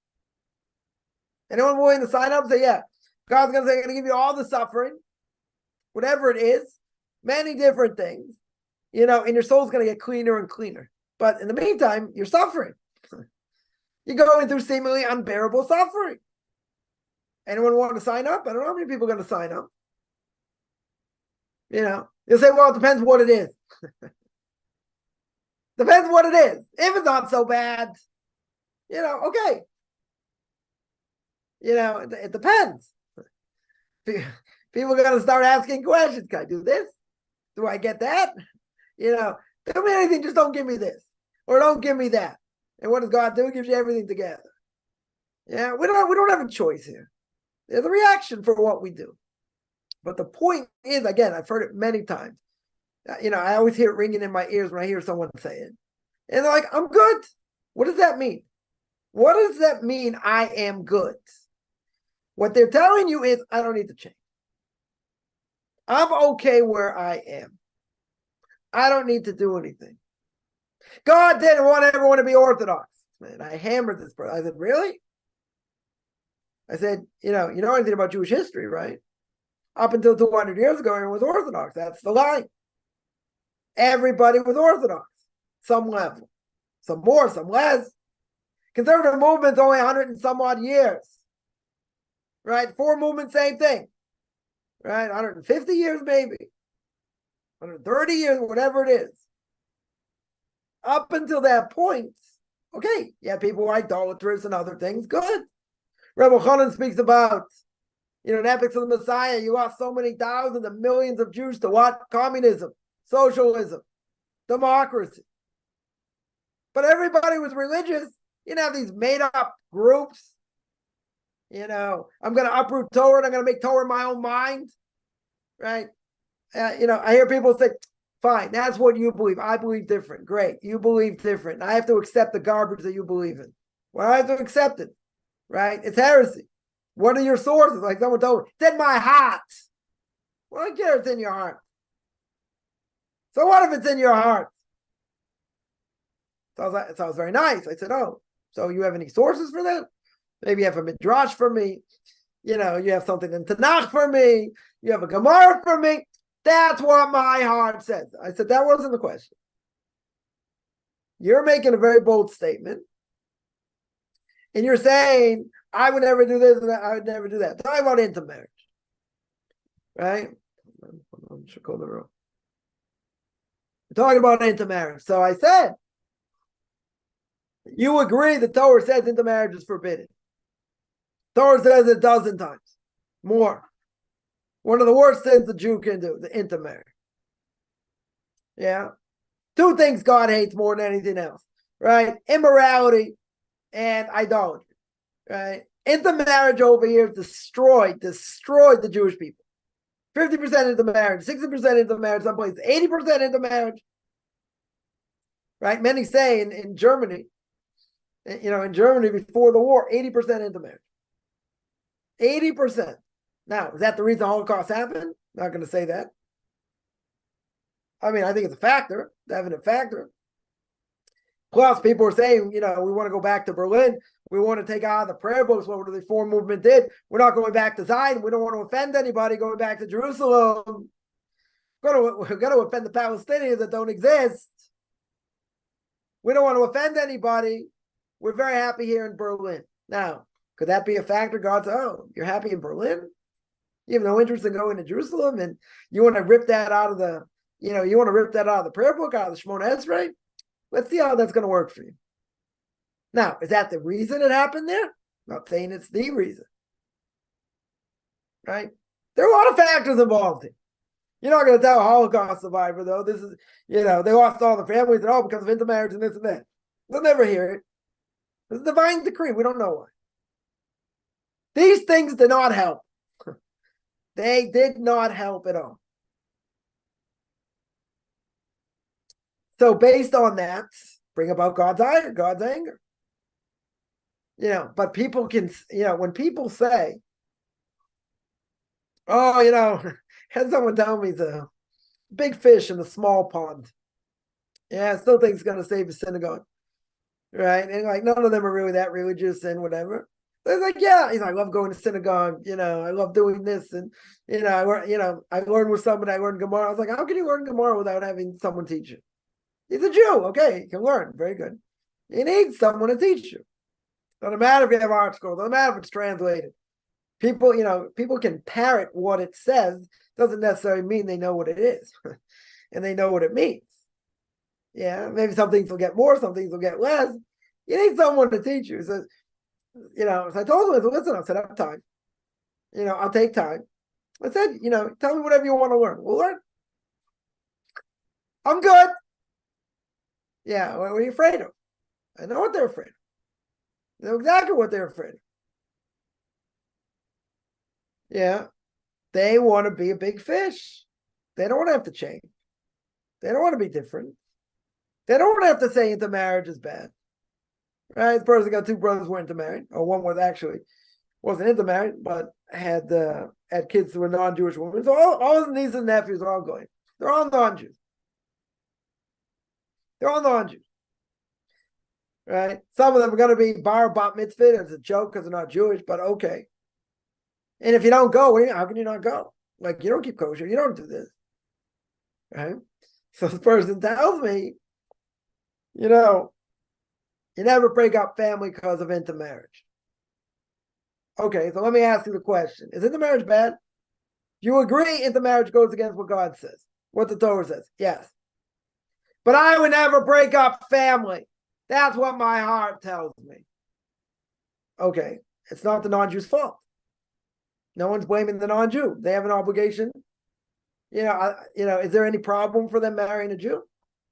Anyone willing to sign up? Say, yeah, God's going to say, I'm going to give you all the suffering, whatever it is, many different things, and your soul's going to get cleaner and cleaner. But in the meantime, you're suffering. You're going through seemingly unbearable suffering. Anyone want to sign up? I don't know how many people are going to sign up. You'll say, well, it depends what it is. Depends what it is. If it's not so bad, okay. It depends. People are going to start asking questions. Can I do this? Do I get that? Don't mean anything. Just don't give me this, or don't give me that. And what does God do? He gives you everything together. Yeah, we don't have a choice here. There's a reaction for what we do. But the point is, again, I've heard it many times. I always hear it ringing in my ears when I hear someone say it. And they're like, I'm good. What does that mean? What does that mean, I am good? What they're telling you is, I don't need to change. I'm okay where I am. I don't need to do anything. God didn't want everyone to be Orthodox. Man, I hammered this, bro. I said, really? I said, you know anything about Jewish history, right? Up until 200 years ago, everyone was Orthodox. That's the line. Everybody was Orthodox. Some level. Some more, some less. Conservative movement's only 100 and some odd years. Right? 4 movements, same thing. Right? 150 years, maybe. 130 years, whatever it is. Up until that point, okay, yeah, people were idolatrous and other things, good. Rebbe Chanan speaks about, in Epics of the Messiah, you lost so many thousands and millions of Jews to what? Communism, socialism, democracy. But everybody was religious. You didn't have these made-up groups. I'm going to uproot Torah and I'm going to make Torah my own mind. Right? I hear people say, fine, that's what you believe. I believe different. Great. You believe different. I have to accept the garbage that you believe in. Well, I have to accept it. Right? It's heresy. What are your sources? Like someone told me, it's in my heart. Well, I don't care it's in your heart. So what if it's in your heart? So it sounds very nice. I said, oh, so you have any sources for that? Maybe you have a midrash for me. You have something in Tanakh for me. You have a Gemara for me. That's what my heart says. I said, that wasn't the question. You're making a very bold statement. And you're saying, I would never do this and I would never do that. Talk about intermarriage. Right? We're talking about intermarriage. So I said, you agree the Torah says intermarriage is forbidden. Torah says it a dozen times. More. One of the worst things the Jew can do, the intermarry. Yeah. 2 things God hates more than anything else. Right? Immorality and idolatry. Right? Intermarriage over here destroyed the Jewish people. 50% intermarriage, 60% intermarriage, some places 80% intermarriage. Right? Many say in Germany, in Germany before the war, 80% intermarriage. 80%. Now, is that the reason the Holocaust happened? Not going to say that. I mean, I think it's a factor, definite factor. Plus, people are saying, we want to go back to Berlin. We want to take out of the prayer books what the Reform movement did. We're not going back to Zion. We don't want to offend anybody going back to Jerusalem. We're going to offend the Palestinians that don't exist. We don't want to offend anybody. We're very happy here in Berlin. Now, could that be a factor? God said, oh, you're happy in Berlin? You have no interest in going to Jerusalem, and you want to rip that out of the, the prayer book, out of the Shemona Esrei? Let's see how that's going to work for you. Now, is that the reason it happened there? I'm not saying it's the reason. Right? There are a lot of factors involved here. You're not going to tell a Holocaust survivor, though. This is, they lost all the families and all because of intermarriage and this and that. They'll never hear it. It's a divine decree. We don't know why. These things did not help. They did not help at all. So based on that, bring about God's anger. But people can, when people say, oh, had someone tell me the big fish in the small pond. Yeah, I still think it's going to save the synagogue. right? And like none of them are really that religious and whatever. They're like, yeah, I love going to synagogue, I love doing this, and I learned with somebody, I learned Gemara. I was like, how can you learn Gemara without having someone teach you? He's a Jew, okay, you can learn, very good. You need someone to teach you. Doesn't matter if you have art school, doesn't matter if it's translated. People can parrot what it says, doesn't necessarily mean they know what it is, and they know what it means. Yeah, maybe some things will get more, some things will get less. You need someone to teach you. So, so I told him, listen, I'll set up time. I'll take time. I said, tell me whatever you want to learn. We'll learn. I'm good. Yeah, what are you afraid of? I know what they're afraid of. I know exactly what they're afraid of. Yeah, they want to be a big fish. They don't want to have to change. They don't want to be different. They don't want to have to say intermarriage is bad. Right? The person got two brothers who were intermarried, or one wasn't intermarried, but had kids who were non-Jewish women. So all his nieces and nephews are all going. They're all non-Jews. They're all non-Jews. Right? Some of them are going to be bar bat mitzvah. It's a joke because they're not Jewish, but okay. And if you don't go, how can you not go? Like, you don't keep kosher. You don't do this. Right? So this person tells me, you never break up family because of intermarriage. Okay, so let me ask you the question. Is intermarriage bad? Do you agree intermarriage goes against what God says, what the Torah says? Yes. But I would never break up family. That's what my heart tells me. Okay, it's not the non-Jew's fault. No one's blaming the non-Jew. They have an obligation. Is there any problem for them marrying a Jew?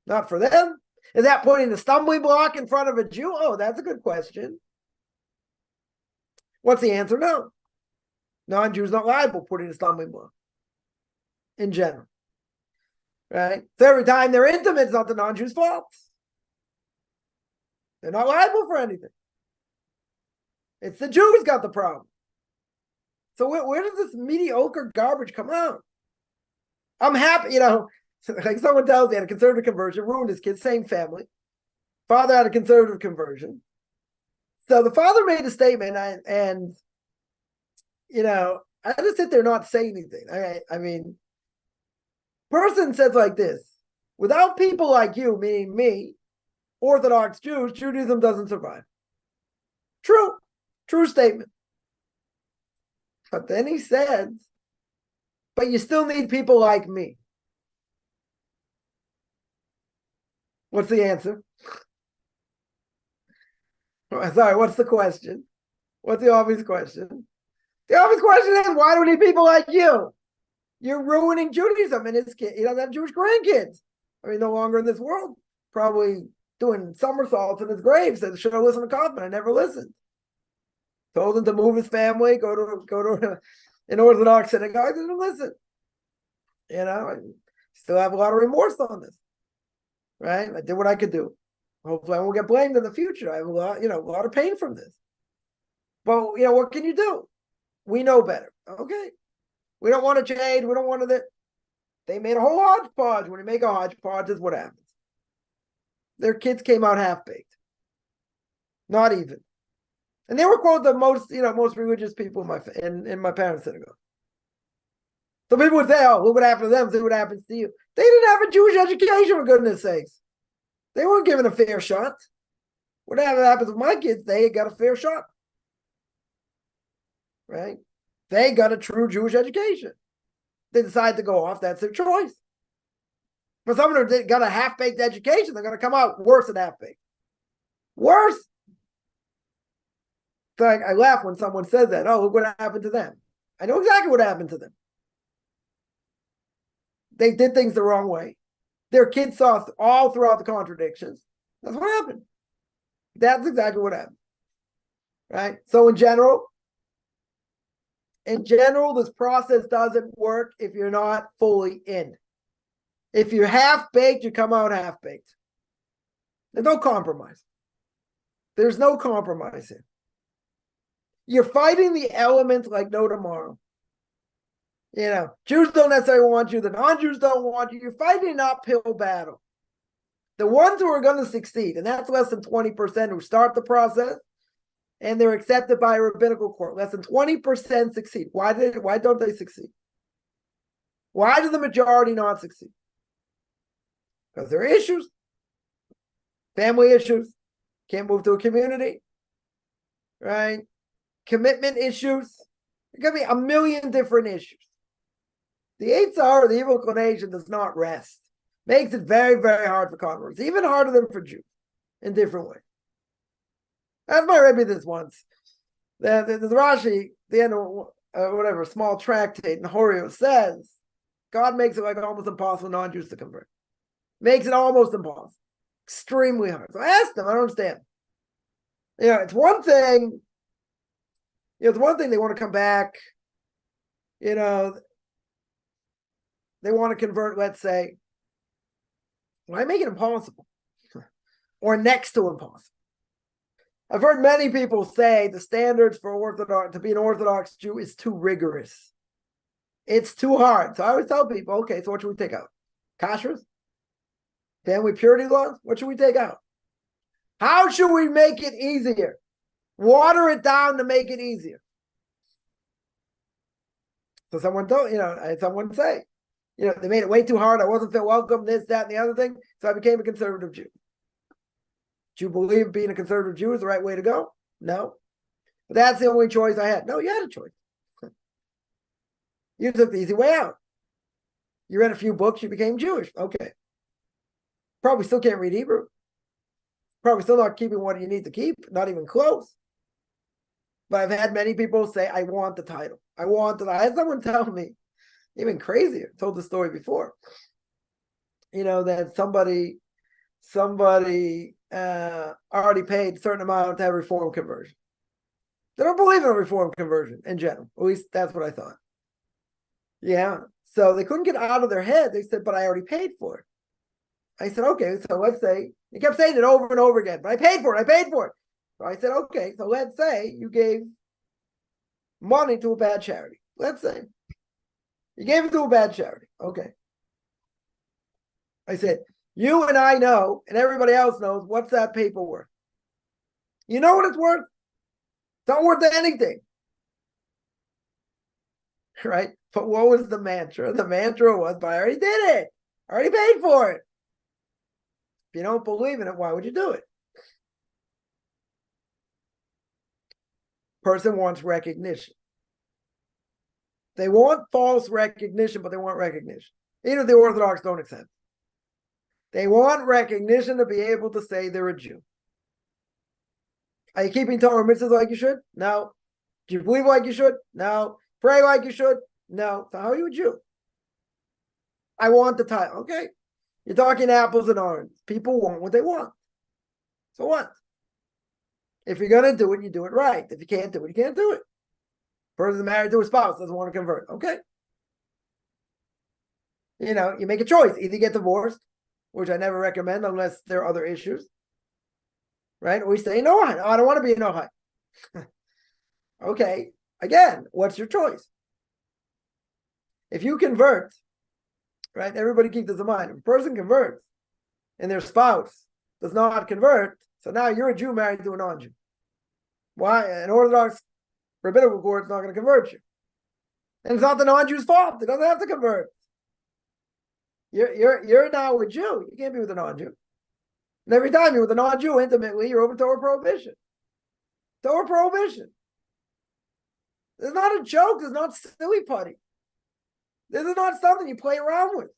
Not for them. Is that putting a stumbling block in front of a Jew? Oh, that's a good question. What's the answer? No. Non-Jews not liable putting a stumbling block in general. Right? So every time they're intimate, it's not the non-Jew's fault. They're not liable for anything. It's the Jew who's got the problem. So where does this mediocre garbage come out? I'm happy, like someone tells me, had a conservative conversion, ruined his kids, same family. Father had a conservative conversion. So the father made a statement, and I just sit there not saying anything. I mean, person says like this: without people like you, meaning me, Orthodox Jews, Judaism doesn't survive. True statement. But then he said, but you still need people like me. What's the answer? Sorry, what's the question? What's the obvious question? The obvious question is, why do we need people like you? You're ruining Judaism, and his kid, he doesn't have Jewish grandkids. I mean, no longer in this world. Probably doing somersaults in his grave. Said, should have listened to Kaufman. I never listened. Told him to move his family, go to an Orthodox synagogue. Didn't listen. I still have a lot of remorse on this. Right? I did what I could do. Hopefully I won't get blamed in the future. I have a lot of pain from this. But what can you do? We know better. Okay. We don't want to change. We don't want to. They made a whole hodgepodge. When you make a hodgepodge, is what happens. Their kids came out half-baked. Not even. And they were quote the most religious people in my parents' synagogue. So people would say, oh, look what happened to them, see what happens to you. They didn't have a Jewish education, for goodness sakes. They weren't given a fair shot. Whatever happens with my kids, they got a fair shot. Right? They got a true Jewish education. They decide to go off, that's their choice. For someone who got a half-baked education, they're going to come out worse than half-baked. Worse. So I laugh when someone says that. Oh, look what happened to them. I know exactly what happened to them. They did things the wrong way. Their kids saw all throughout the contradictions. That's what happened. That's exactly what happened. Right? So in general, this process doesn't work if you're not fully in. If you're half-baked, you come out half-baked. There's no compromise. There's no compromise here. You're fighting the elements like no tomorrow. Jews don't necessarily want you. The non-Jews don't want you. You're fighting an uphill battle. The ones who are going to succeed, and that's less than 20% who start the process, and they're accepted by a rabbinical court. Less than 20% succeed. Why don't they succeed? Why do the majority not succeed? Because there are issues. Family issues. Can't move to a community. Right? Commitment issues. There could be a million different issues. The Eitzar, the evil inclination, does not rest. Makes it very, very hard for converts. Even harder than for Jews in different ways. That's my Rebbe this once. The Rashi, the end of whatever, small tractate in Horio says, God makes it like almost impossible for non-Jews to convert. Makes it almost impossible. Extremely hard. So I asked them, I don't understand. It's one thing, they want to come back, they want to convert, let's say. Why make it impossible? Or next to impossible? I've heard many people say the standards for Orthodox, to be an Orthodox Jew, is too rigorous. It's too hard. So I always tell people, okay, so what should we take out? Kashrus? Family purity laws? What should we take out? How should we make it easier? Water it down to make it easier. So someone told, I had someone say, they made it way too hard. I wasn't feel welcome, this, that, and the other thing. So I became a conservative Jew. Do you believe being a conservative Jew is the right way to go? No. But that's the only choice I had. No, you had a choice. You took the easy way out. You read a few books, you became Jewish. Okay. Probably still can't read Hebrew. Probably still not keeping what you need to keep, not even close. But I've had many people say, I want the title. I had someone tell me, even crazier, told the story before, that somebody already paid a certain amount to have Reform conversion. They don't believe in a Reform conversion in general. At least that's what I thought. Yeah. So they couldn't get out of their head. They said, but I already paid for it. I said, okay, so let's say, he kept saying it over and over again, but I paid for it. So I said, okay, so let's say you gave money to a bad charity. Let's say you gave it to a bad charity. Okay. I said, you and I know, and everybody else knows, what's that paper worth? You know what it's worth? It's not worth anything. Right? But what was the mantra? The mantra was, but I already did it. I already paid for it. If you don't believe in it, why would you do it? Person wants recognition. They want false recognition, but they want recognition. Even if the Orthodox don't accept it. They want recognition to be able to say they're a Jew. Are you keeping Torah mitzvahs like you should? No. Do you believe like you should? No. Pray like you should? No. So how are you a Jew? I want the title. Okay. You're talking apples and oranges. People want what they want. So what? If you're going to do it, you do it right. If you can't do it, you can't do it. Person married to a spouse doesn't want to convert. Okay. You make a choice. Either get divorced, which I never recommend unless there are other issues. Right? Or we say, no, I don't want to be a Nohai. Okay. Again, what's your choice? If you convert, right? Everybody keep this in mind. If a person converts and their spouse does not convert, so now you're a Jew married to a non-Jew. Why? An Orthodox rabbinical court is not going to convert you. And it's not the non-Jew's fault. They don't have to convert. You're now a Jew. You can't be with a non-Jew. And every time you're with a non-Jew intimately, you're over Torah prohibition. Torah prohibition. This is not a joke. This is not silly putty. This is not something you play around with.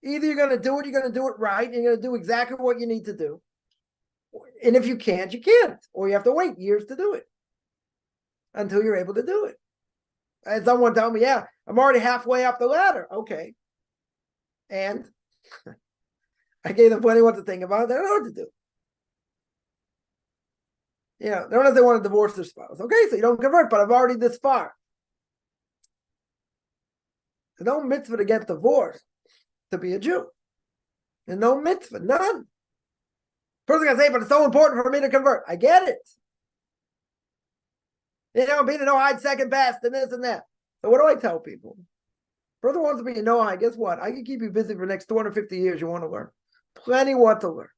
Either you're going to do it, you're going to do it right, and you're going to do exactly what you need to do. And if you can't, you can't. Or you have to wait years to do it until you're able to do it. And someone tell me, yeah, I'm already halfway up the ladder. Okay. And I gave them plenty what to think about. They don't know what to do. They don't know if they want to divorce their spouse. Okay, so you don't convert, but I've already this far. There's no mitzvah to get divorced to be a Jew. There's no mitzvah, none. Person can say, but it's so important for me to convert. I get it. Being a Noahide second best and this and that. So what do I tell people? Person wants to be a Noahide, guess what? I can keep you busy for the next 250 years you want to learn. Plenty what to learn.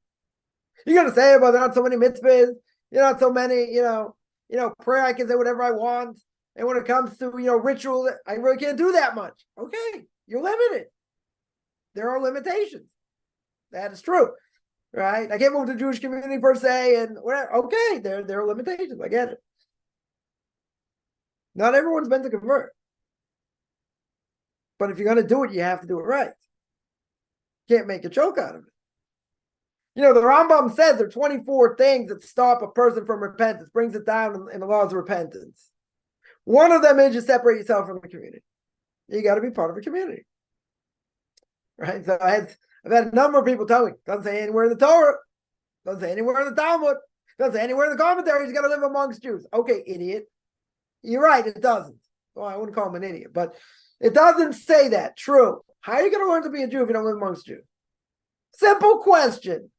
You're going to say, but there aren't so many mitzvahs, not so many, prayer, I can say whatever I want. And when it comes to, ritual, I really can't do that much. Okay, you're limited. There are limitations. That is true, right? I can't move to the Jewish community per se, and whatever. Okay, there are limitations. I get it. Not everyone's meant to convert. But if you're going to do it, you have to do it right. Can't make a joke out of it. The Rambam says there are 24 things that stop a person from repentance, brings it down in the laws of repentance. One of them is you separate yourself from the community. You got to be part of a community. Right? So I've had a number of people tell me, doesn't say anywhere in the Torah, doesn't say anywhere in the Talmud, doesn't say anywhere in the commentaries, you got to live amongst Jews. Okay, idiot. You're right, it doesn't. Well, I wouldn't call him an idiot, but it doesn't say that. True. How are you going to learn to be a Jew if you don't live amongst Jews? Simple question.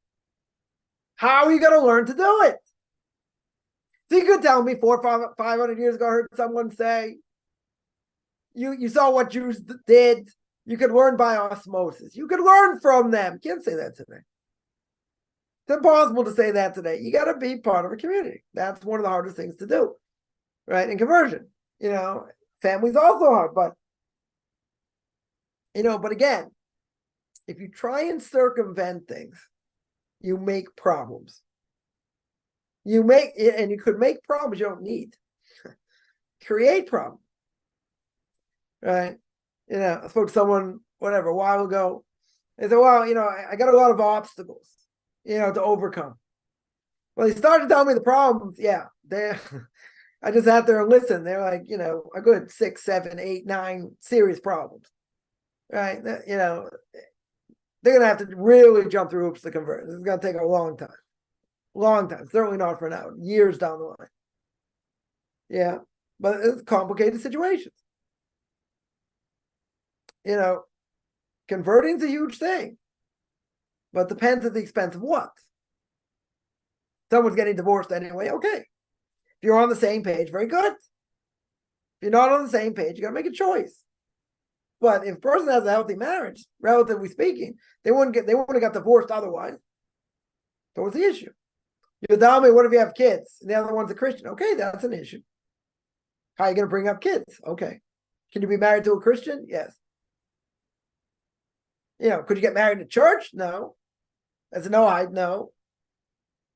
How are you going to learn to do it? So you could tell me 400 or 500 years ago, I heard someone say, you saw what Jews did. You could learn by osmosis. You could learn from them. You can't say that today. It's impossible to say that today. You got to be part of a community. That's one of the hardest things to do, right? In conversion, family's also hard, but again, if you try and circumvent things, you make problems. You could make problems you don't need. Create problems. Right? I spoke to someone, a while ago. They said, well, I got a lot of obstacles, to overcome. Well, they started telling me the problems. Yeah, I just sat there and listened. They're like, a good 6, 7, 8, 9 serious problems. Right? They're going to have to really jump through hoops to convert. This is going to take a long time. Long time. Certainly not for now. Years down the line. Yeah. But it's complicated situations. Converting's a huge thing. But depends at the expense of what. Someone's getting divorced anyway. Okay. If you're on the same page, very good. If you're not on the same page, you got to make a choice. But if a person has a healthy marriage, relatively speaking, they wouldn't have got divorced otherwise. So what's the issue? You tell me, what if you have kids and the other one's a Christian? Okay, that's an issue. How are you going to bring up kids? Okay. Can you be married to a Christian? Yes. Could you get married in church? No. That's a no.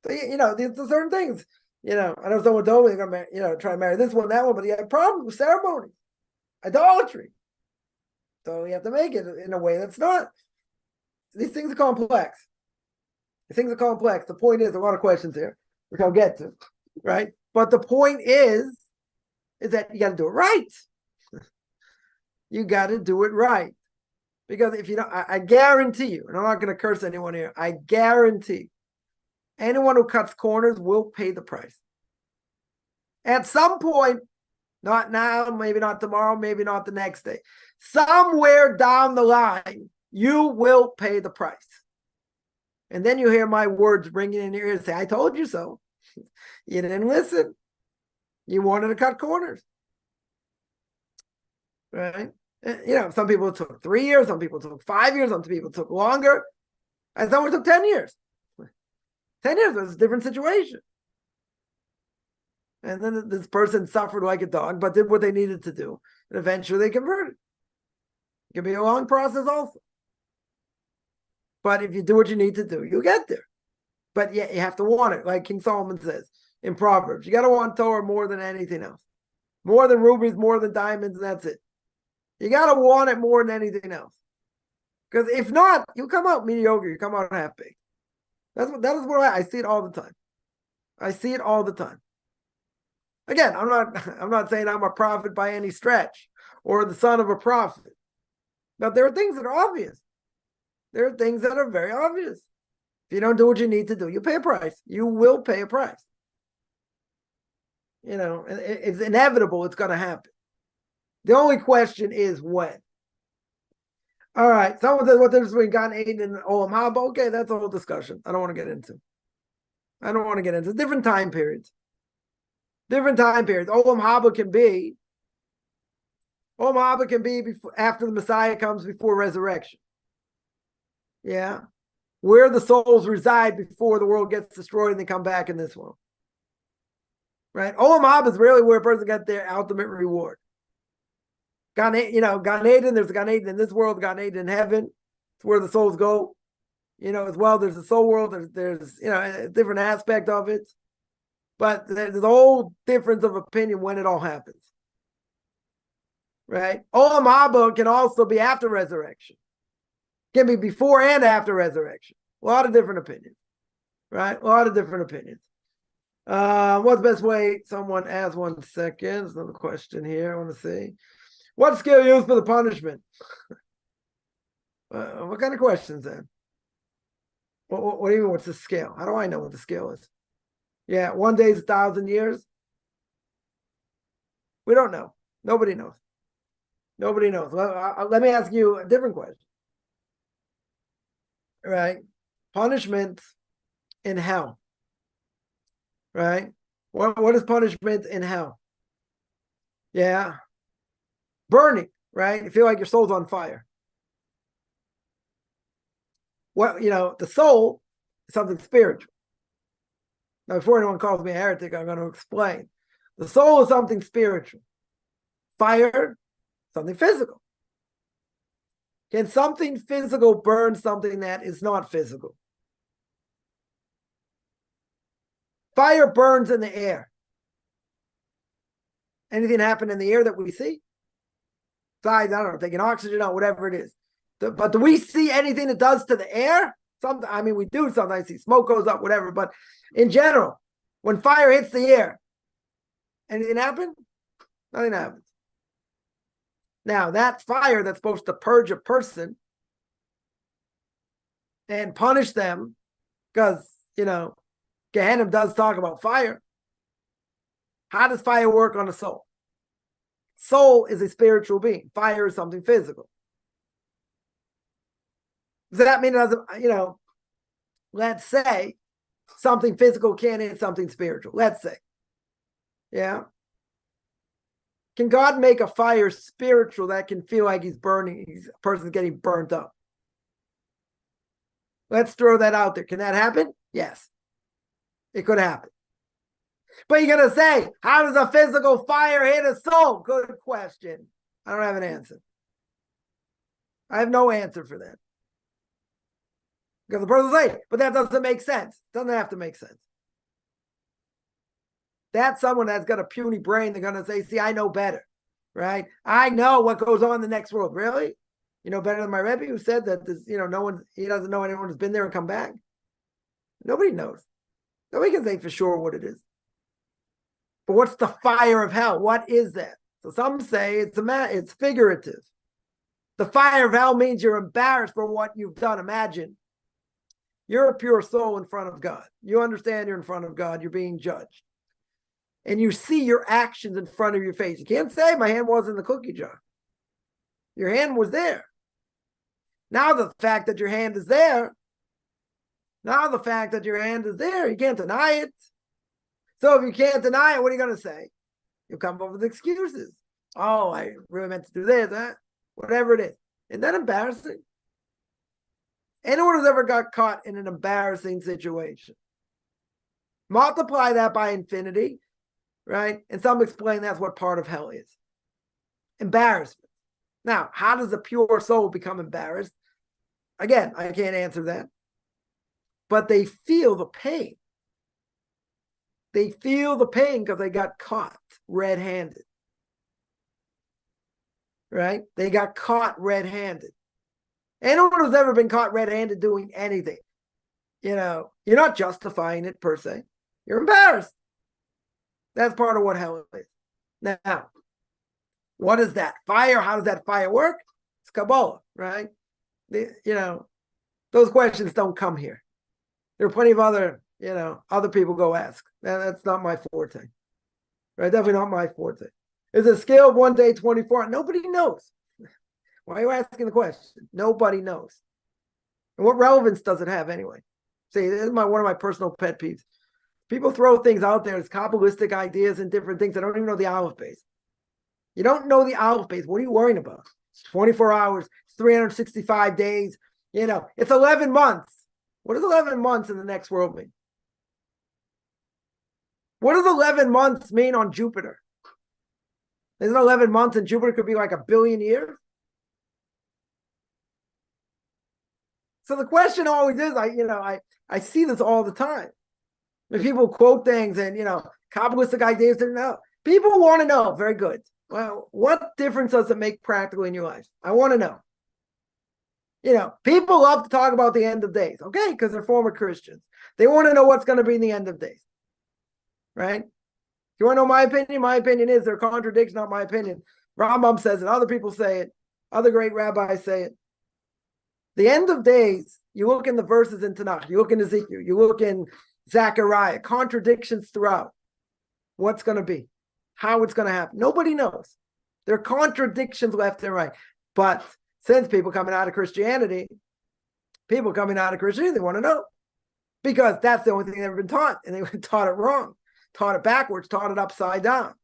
So, there's certain things. I know someone told me they're going to try to marry this one, that one, but you have problems with ceremony, idolatry. So you have to make it in a way that's not. These things are complex. The point is, a lot of questions here, which I'll get to, right? But the point is that you got to do it right. You got to do it right. Because if you don't, I guarantee you, and I'm not going to curse anyone here, I guarantee anyone who cuts corners will pay the price. At some point, not now, maybe not tomorrow, maybe not the next day. Somewhere down the line, you will pay the price. And then you hear my words ringing in your ears, say, I told you so. You didn't listen. You wanted to cut corners. Right? Some people took 3 years, some people took 5 years, some people took longer, and some took 10 years. 10 years was a different situation. And then this person suffered like a dog, but did what they needed to do. And eventually they converted. It can be a long process also. But if you do what you need to do, you'll get there. But yeah, you have to want it. Like King Solomon says in Proverbs, you got to want Torah more than anything else. More than rubies, more than diamonds, and that's it. You got to want it more than anything else. Because if not, you'll come out mediocre. You come out half-baked. That is what I see it all the time. I see it all the time. Again, I'm not saying I'm a prophet by any stretch or the son of a prophet. But there are things that are obvious. There are things that are very obvious. If you don't do what you need to do, you pay a price. You will pay a price. It's inevitable. It's going to happen. The only question is when. All right. Someone says, what difference between Gan Eden and Olam Haba? Okay, that's a whole discussion. I don't want to get into. Different time periods. Olam Haba can be before, after the Messiah comes, before resurrection. Yeah. where the souls reside before the world gets destroyed and they come back in this world. Right? Olam Haba is really where a person got their ultimate reward. Gan Eden, there's a Gan Eden in this world, Gan Eden in heaven. It's where the souls go. As well, there's the soul world, there's a different aspect of it. But there's a whole difference of opinion when it all happens. Right? Olam Haba can also be after resurrection. Can be before and after resurrection. A lot of different opinions. Right? A lot of different opinions. What's the best way? Someone asked 1 second. There's another question here. I want to see. What skill used for the punishment? What kind of questions then? What do you mean? What's the scale? How do I know what the scale is? Yeah, 1 day is 1,000 years. We don't know. Nobody knows. Nobody knows. Let me ask you a different question. Right? Punishment in hell. Right? What is punishment in hell? Yeah. Burning, right? You feel like your soul's on fire. The soul is something spiritual. Now, before anyone calls me a heretic, I'm going to explain. The soul is something spiritual. Fire, something physical. Can something physical burn something that is not physical? Fire burns in the air. Anything happen in the air that we see? Besides, I don't know, taking oxygen out, whatever it is. But do we see anything it does to the air? We do sometimes see smoke goes up, whatever. But in general, when fire hits the air, anything happen? Nothing happens. Now, that fire that's supposed to purge a person and punish them, because, Gehenna does talk about fire. How does fire work on a soul? Soul is a spiritual being. Fire is something physical. Does that mean it doesn't, let's say something physical can't hit something spiritual. Let's say. Yeah. Can God make a fire spiritual that can feel like he's burning, a person's getting burnt up? Let's throw that out there. Can that happen? Yes. It could happen. But you're going to say, how does a physical fire hit a soul? Good question. I don't have an answer. I have no answer for that. Because the person will say, but that doesn't make sense. Doesn't have to make sense. That's someone that's got a puny brain. They're going to say, see, I know better, right? I know what goes on in the next world. Really? You know better than my Rebbe who said that he doesn't know anyone who's been there and come back. Nobody knows. Nobody can say for sure what it is. But what's the fire of hell? What is that? So some say it's figurative. The fire of hell means you're embarrassed for what you've done. Imagine you're a pure soul in front of God. You understand you're in front of God. You're being judged. And you see your actions in front of your face. You can't say my hand was in the cookie jar. Your hand was there. Now the fact that your hand is there, you can't deny it. So if you can't deny it, what are you going to say? You'll come up with excuses. Oh, I really meant to do this, that, whatever it is. Isn't that embarrassing? Anyone who's ever got caught in an embarrassing situation, multiply that by infinity, right? And some explain that's what part of hell is. Embarrassment. Now, how does a pure soul become embarrassed? Again, I can't answer that. But they feel the pain. They feel the pain because they got caught red-handed. Right? They got caught red-handed. Anyone who's ever been caught red-handed doing anything, you're not justifying it per se. You're embarrassed. That's part of what hell is. Now, what is that? Fire, how does that fire work? It's Kabbalah, right? Those questions don't come here. There are plenty of other people go ask. That's not my forte. Right? Definitely not my forte. Is a scale of 1 day 24? Nobody knows. Why are you asking the question? Nobody knows. And what relevance does it have anyway? See, this is one of my personal pet peeves. People throw things out there as Kabbalistic ideas and different things. I don't even know the Aleph base. You don't know the Aleph base. What are you worrying about? It's 24 hours. It's 365 days. It's 11 months. What does 11 months in the next world mean? What does 11 months mean on Jupiter? Isn't 11 months in Jupiter could be like 1 billion years? So the question always is, I see this all the time. When people quote things and, Kabbalistic ideas, people want to know. Very good. Well, what difference does it make practically in your life? I want to know. People love to talk about the end of days, okay, because they're former Christians. They want to know what's going to be in the end of days, right? You want to know my opinion? My opinion is they're contradictions, not my opinion. Rambam says it. Other people say it. Other great rabbis say it. The end of days, you look in the verses in Tanakh, you look in Ezekiel, you look in Zechariah, contradictions throughout. What's going to be? How it's going to happen? Nobody knows. There are contradictions left and right. But since people coming out of Christianity, they want to know. Because that's the only thing they've ever been taught. And they've been taught it wrong. Taught it backwards, taught it upside down.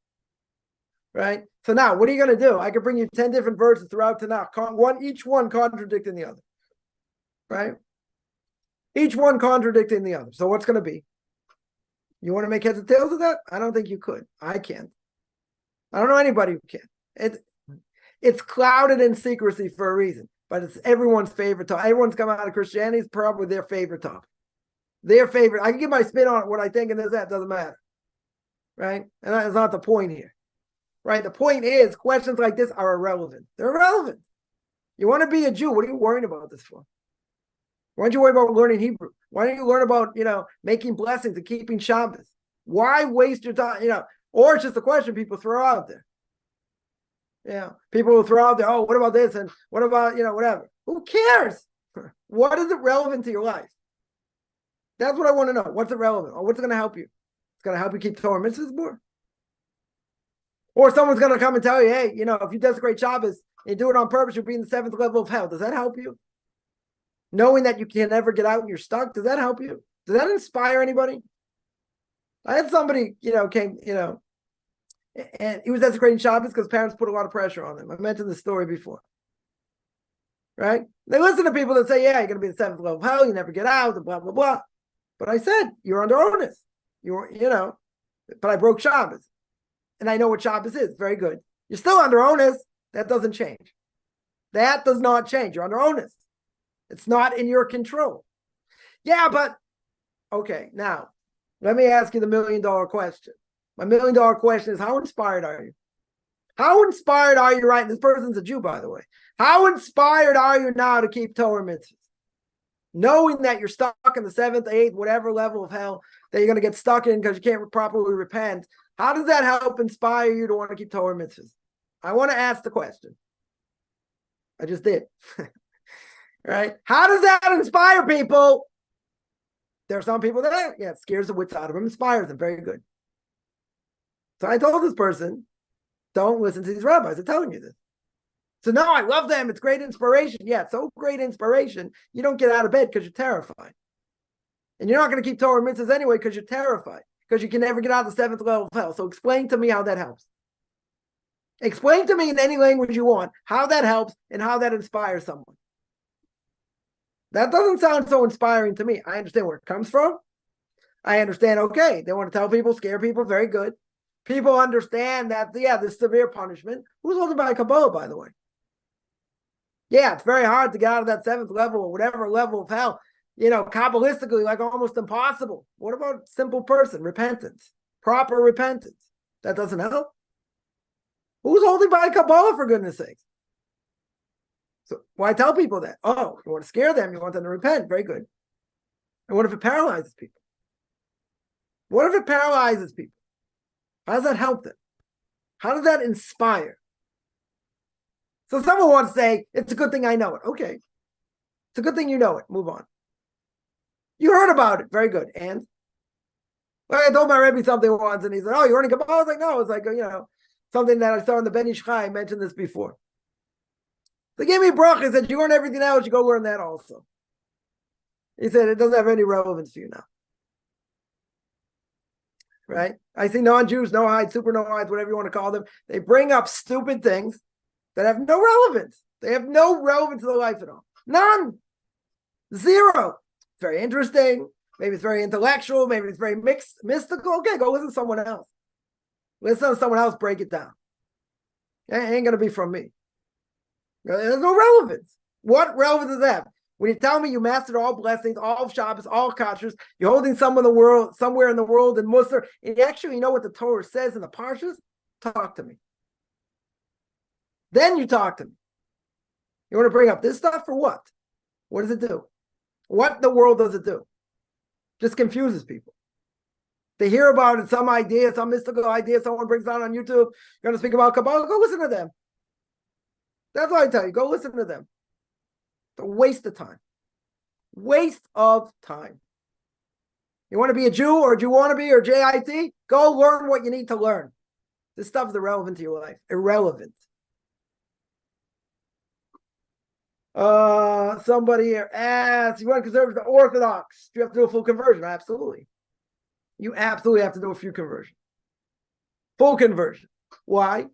Right? So now, what are you going to do? I could bring you 10 different verses throughout Tanakh, each one contradicting the other. Right? Each one contradicting the other. So what's going to be? You want to make heads and tails of that? I don't think you could. I can't. I don't know anybody who can. It's clouded in secrecy for a reason, but it's everyone's favorite topic. Everyone's come out of Christianity is probably their favorite topic. Their favorite. I can give my spin on it, what I think, and that doesn't matter. Right? And that's not the point here. Right? The point is, questions like this are irrelevant. They're irrelevant. You want to be a Jew, what are you worrying about this for? Why don't you worry about learning Hebrew? Why don't you learn about, making blessings and keeping Shabbos? Why waste your time? Or it's just a question people throw out there. People will throw out there, oh, what about this? And what about, whatever. Who cares? What is it relevant to your life? That's what I want to know. What's it relevant? Or what's it going to help you? It's going to help you keep Torah mitzvahs more. Or someone's going to come and tell you, hey, if you desecrate Shabbos and you do it on purpose, you'll be in the 7th level of hell. Does that help you? Knowing that you can never get out and you're stuck, does that help you? Does that inspire anybody? I had somebody, came, and he was desecrating Shabbos because parents put a lot of pressure on him. I mentioned this story before. Right? They listen to people that say, yeah, you're going to be in the 7th level of hell, you never get out, and blah, blah, blah. But I said, you're under onus. But I broke Shabbos. And I know what Shabbos is. Very good. You're still under onus. That doesn't change. That does not change. You're under onus. It's not in your control. Yeah, but, okay, now, let me ask you the $1 million question. My $1 million question is, how inspired are you? How inspired are you, right? And this person's a Jew, by the way. How inspired are you now to keep Torah mitzvahs? Knowing that you're stuck in the 7th, 8th, whatever level of hell that you're going to get stuck in because you can't properly repent. How does that help inspire you to want to keep Torah mitzvahs? I want to ask the question. I just did. Right? How does that inspire people? There are some people that, it scares the wits out of them, inspires them. Very good. So I told this person, don't listen to these rabbis. They're telling you this. So no, I love them. It's great inspiration. Yeah, so great inspiration. You don't get out of bed because you're terrified. And you're not going to keep Torah mitzvahs anyway because you're terrified. Because you can never get out of the 7th level of hell. So explain to me how that helps. Explain to me in any language you want how that helps and how that inspires someone. That doesn't sound so inspiring to me. I understand where it comes from. I understand, okay, they want to tell people, scare people, very good. People understand that, this severe punishment. Who's holding by Kabbalah, by the way? Yeah, it's very hard to get out of that 7th level or whatever level of hell. Kabbalistically, like almost impossible. What about simple person, repentance, proper repentance? That doesn't help. Who's holding by Kabbalah, for goodness sakes? So why tell people that? Oh, you want to scare them, you want them to repent. Very good. And what if it paralyzes people? What if it paralyzes people? How does that help them? How does that inspire? So someone wants to say, it's a good thing I know it. Okay. It's a good thing you know it. Move on. You heard about it. Very good. And well, I told my Rebbe something once, and he said, oh, you're learning Kabbalah? I was like, no. It's like, something that I saw in the Ben Ish Chai. I mentioned this before. They gave me bracha. He said, you learn everything else, you go learn that also. He said, it doesn't have any relevance to you now. Right? I see non-Jews, no-hides, super no-hides, whatever you want to call them. They bring up stupid things that have no relevance. They have no relevance to their life at all. None. Zero. very interesting. Maybe it's very intellectual. Maybe it's very mystical. Okay, go listen to someone else. Listen to someone else break it down. It ain't going to be from me. There's no relevance. What relevance is that? When you tell me you mastered all blessings, all Shabbos, all kashrus, you're holding somewhere in the world in Musar, and you actually know what the Torah says in the Parshas, talk to me. Then you talk to me. You want to bring up this stuff for what? What does it do? What in the world does it do? Just confuses people. They hear about it, some idea, some mystical idea, someone brings it on YouTube, you're going to speak about Kabbalah, go listen to them. That's what I tell you, go listen to them. It's a waste of time. Waste of time. You want to be a Jew or do you want to be or JIT? Go learn what you need to learn. This stuff is irrelevant to your life. Irrelevant. Somebody here asks, you want to convert to Orthodox? Do you have to do a full conversion? Absolutely. You absolutely have to do a full conversion. Full conversion. Why?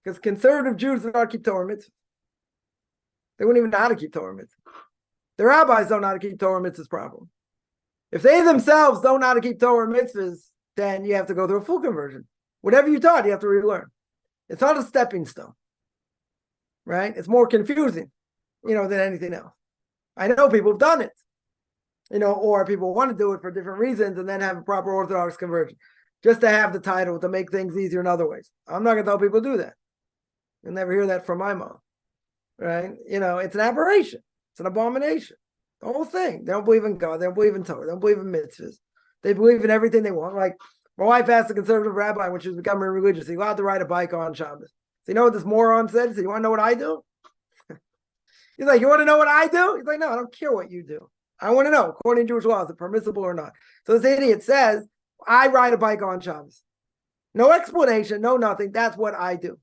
Because conservative Jews do not keep Torah mitzvahs. They wouldn't even know how to keep Torah mitzvahs. The rabbis don't know how to keep Torah mitzvahs properly. If they themselves don't know how to keep Torah mitzvahs, then you have to go through a full conversion. Whatever you taught, you have to relearn. It's not a stepping stone, right? It's more confusing, than anything else. I know people have done it, or people want to do it for different reasons and then have a proper Orthodox conversion, just to have the title, to make things easier in other ways. I'm not going to tell people to do that. You'll never hear that from my mom, right? It's an aberration. It's an abomination. The whole thing. They don't believe in God. They don't believe in Torah. They don't believe in mitzvahs. They believe in everything they want. Like, my wife asked a conservative rabbi when she was becoming religious, "Are you allowed to ride a bike on Shabbos?" So you know what this moron said? He said, "You want to know what I do?" He's like, "You want to know what I do?" He's like, "No, I don't care what you do. I want to know, according to Jewish law, is it permissible or not?" So this idiot says, "I ride a bike on Shabbos." No explanation, no nothing. That's what I do.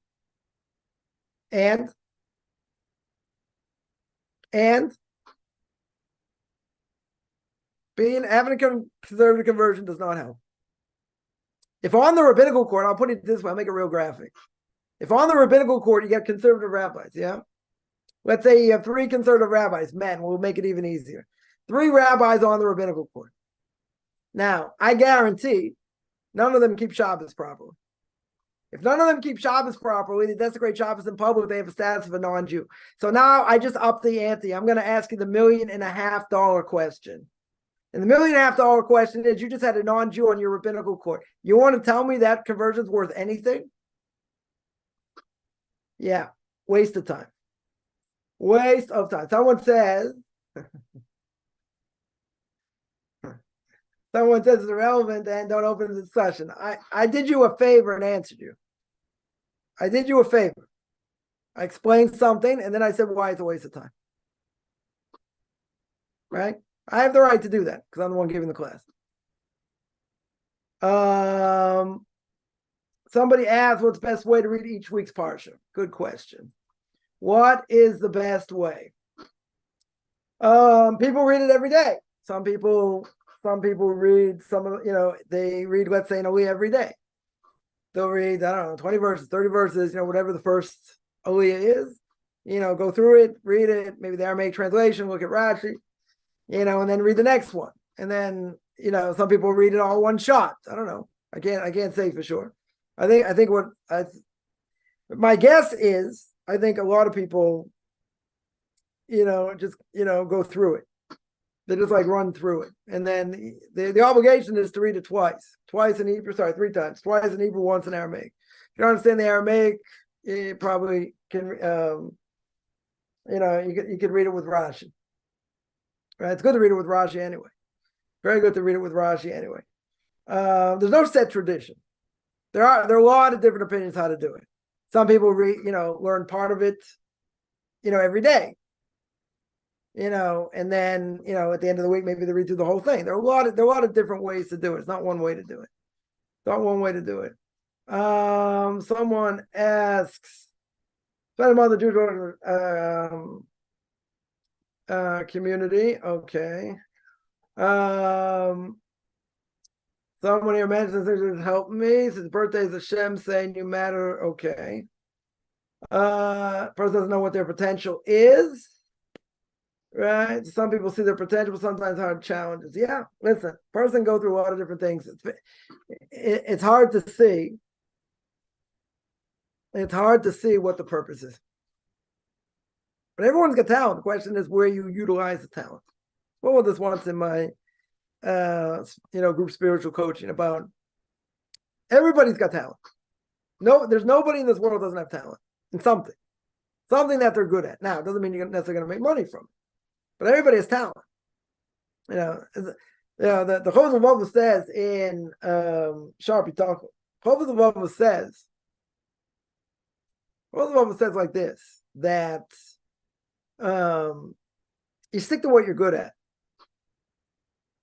And having a conservative conversion does not help. If on the rabbinical court, I'll put it this way, I'll make it real graphic. If on the rabbinical court, you get conservative rabbis, yeah? Let's say you have 3 conservative rabbis, men, we'll make it even easier. 3 rabbis on the rabbinical court. Now, I guarantee none of them keep Shabbos properly. If none of them keep Shabbos properly, they desecrate Shabbos in public, they have a status of a non-Jew. So now I just upped the ante. I'm going to ask you the $1.5 million question. And the $1.5 million question is, you just had a non-Jew on your rabbinical court. You want to tell me that conversion's worth anything? Yeah, waste of time. Waste of time. Someone says it's irrelevant and don't open the discussion. I did you a favor and answered you. I did you a favor. I explained something and then I said why it's a waste of time. Right? I have the right to do that because I'm the one giving the class. Somebody asked what's the best way to read each week's parsha. Good question. What is the best way? People read it every day. Some people read they read, let's say, an Aliyah every day. They'll read, 20 verses, 30 verses, whatever the first Aliyah is, go through it, read it, maybe the Aramaic translation, look at Rashi, and then read the next one. And then, some people read it all one shot. I don't know. I can't say for sure. My guess is, I think a lot of people, just, go through it. They just run through it. And then the obligation is to read it twice in Hebrew, 3 times, twice in Hebrew, once in Aramaic. If you don't understand the Aramaic, you probably can, you could read it with Rashi. Right? It's good to read it with Rashi anyway. Very good to read it with Rashi anyway. There's no set tradition. There are a lot of different opinions how to do it. Some people learn part of it, every day. And then, at the end of the week, maybe they read through the whole thing. There are a lot of different ways to do it. It's not one way to do it. Not one way to do it. Someone asks, among the Jewish community. Okay. Someone here mentions things that help me. Since birthday is Hashem saying you matter. Okay. Person doesn't know what their potential is. right? Some people see their potential, sometimes hard challenges. Yeah, listen, person go through a lot of different things. It's hard to see. It's hard to see what the purpose is. But everyone's got talent. The question is where you utilize the talent. What was this once in my group spiritual coaching about everybody's got talent. No, there's nobody in this world doesn't have talent in something that they're good at. Now, it doesn't mean you're necessarily going to make money from it, but everybody has talent. The Chofetz Levavos says in Sharpie Talk, Chofetz Levavos says like this, that you stick to what you're good at.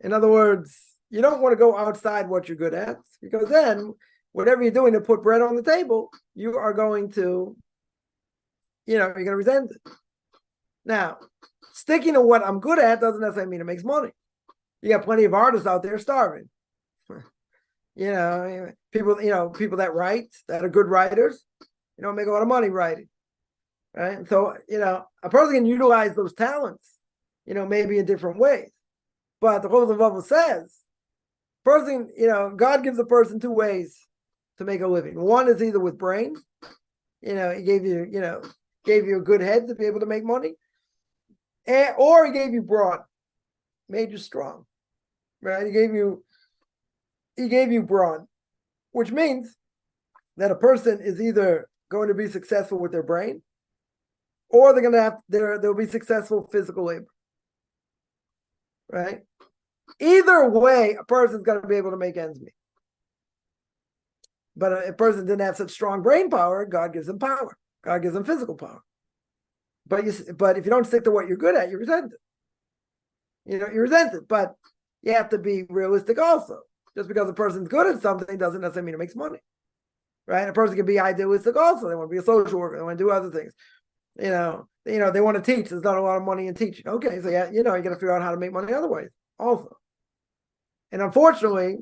In other words, you don't want to go outside what you're good at, because then whatever you're doing to put bread on the table, you are going to, you're going to resent it. Now, sticking to what I'm good at doesn't necessarily mean it makes money. You got plenty of artists out there starving. People that write, that are good writers, make a lot of money writing. Right? And so, a person can utilize those talents, maybe in different ways. But the Chofetz Levavos says, God gives a person two ways to make a living. One is either with brains, he gave you a good head to be able to make money, or he gave you brawn, made you strong, right? He gave you brawn, which means that a person is either going to be successful with their brain, or they'll be successful physical labor, right? Either way, a person's going to be able to make ends meet. But a person didn't have such strong brain power, God gives them power. God gives them physical power. But if you don't stick to what you're good at, you resent it. You resent it. But you have to be realistic also. Just because a person's good at something doesn't necessarily mean it makes money. Right? A person can be idealistic also. They want to be a social worker. They want to do other things. They want to teach. There's not a lot of money in teaching. Okay, so you got to figure out how to make money other ways also. And unfortunately,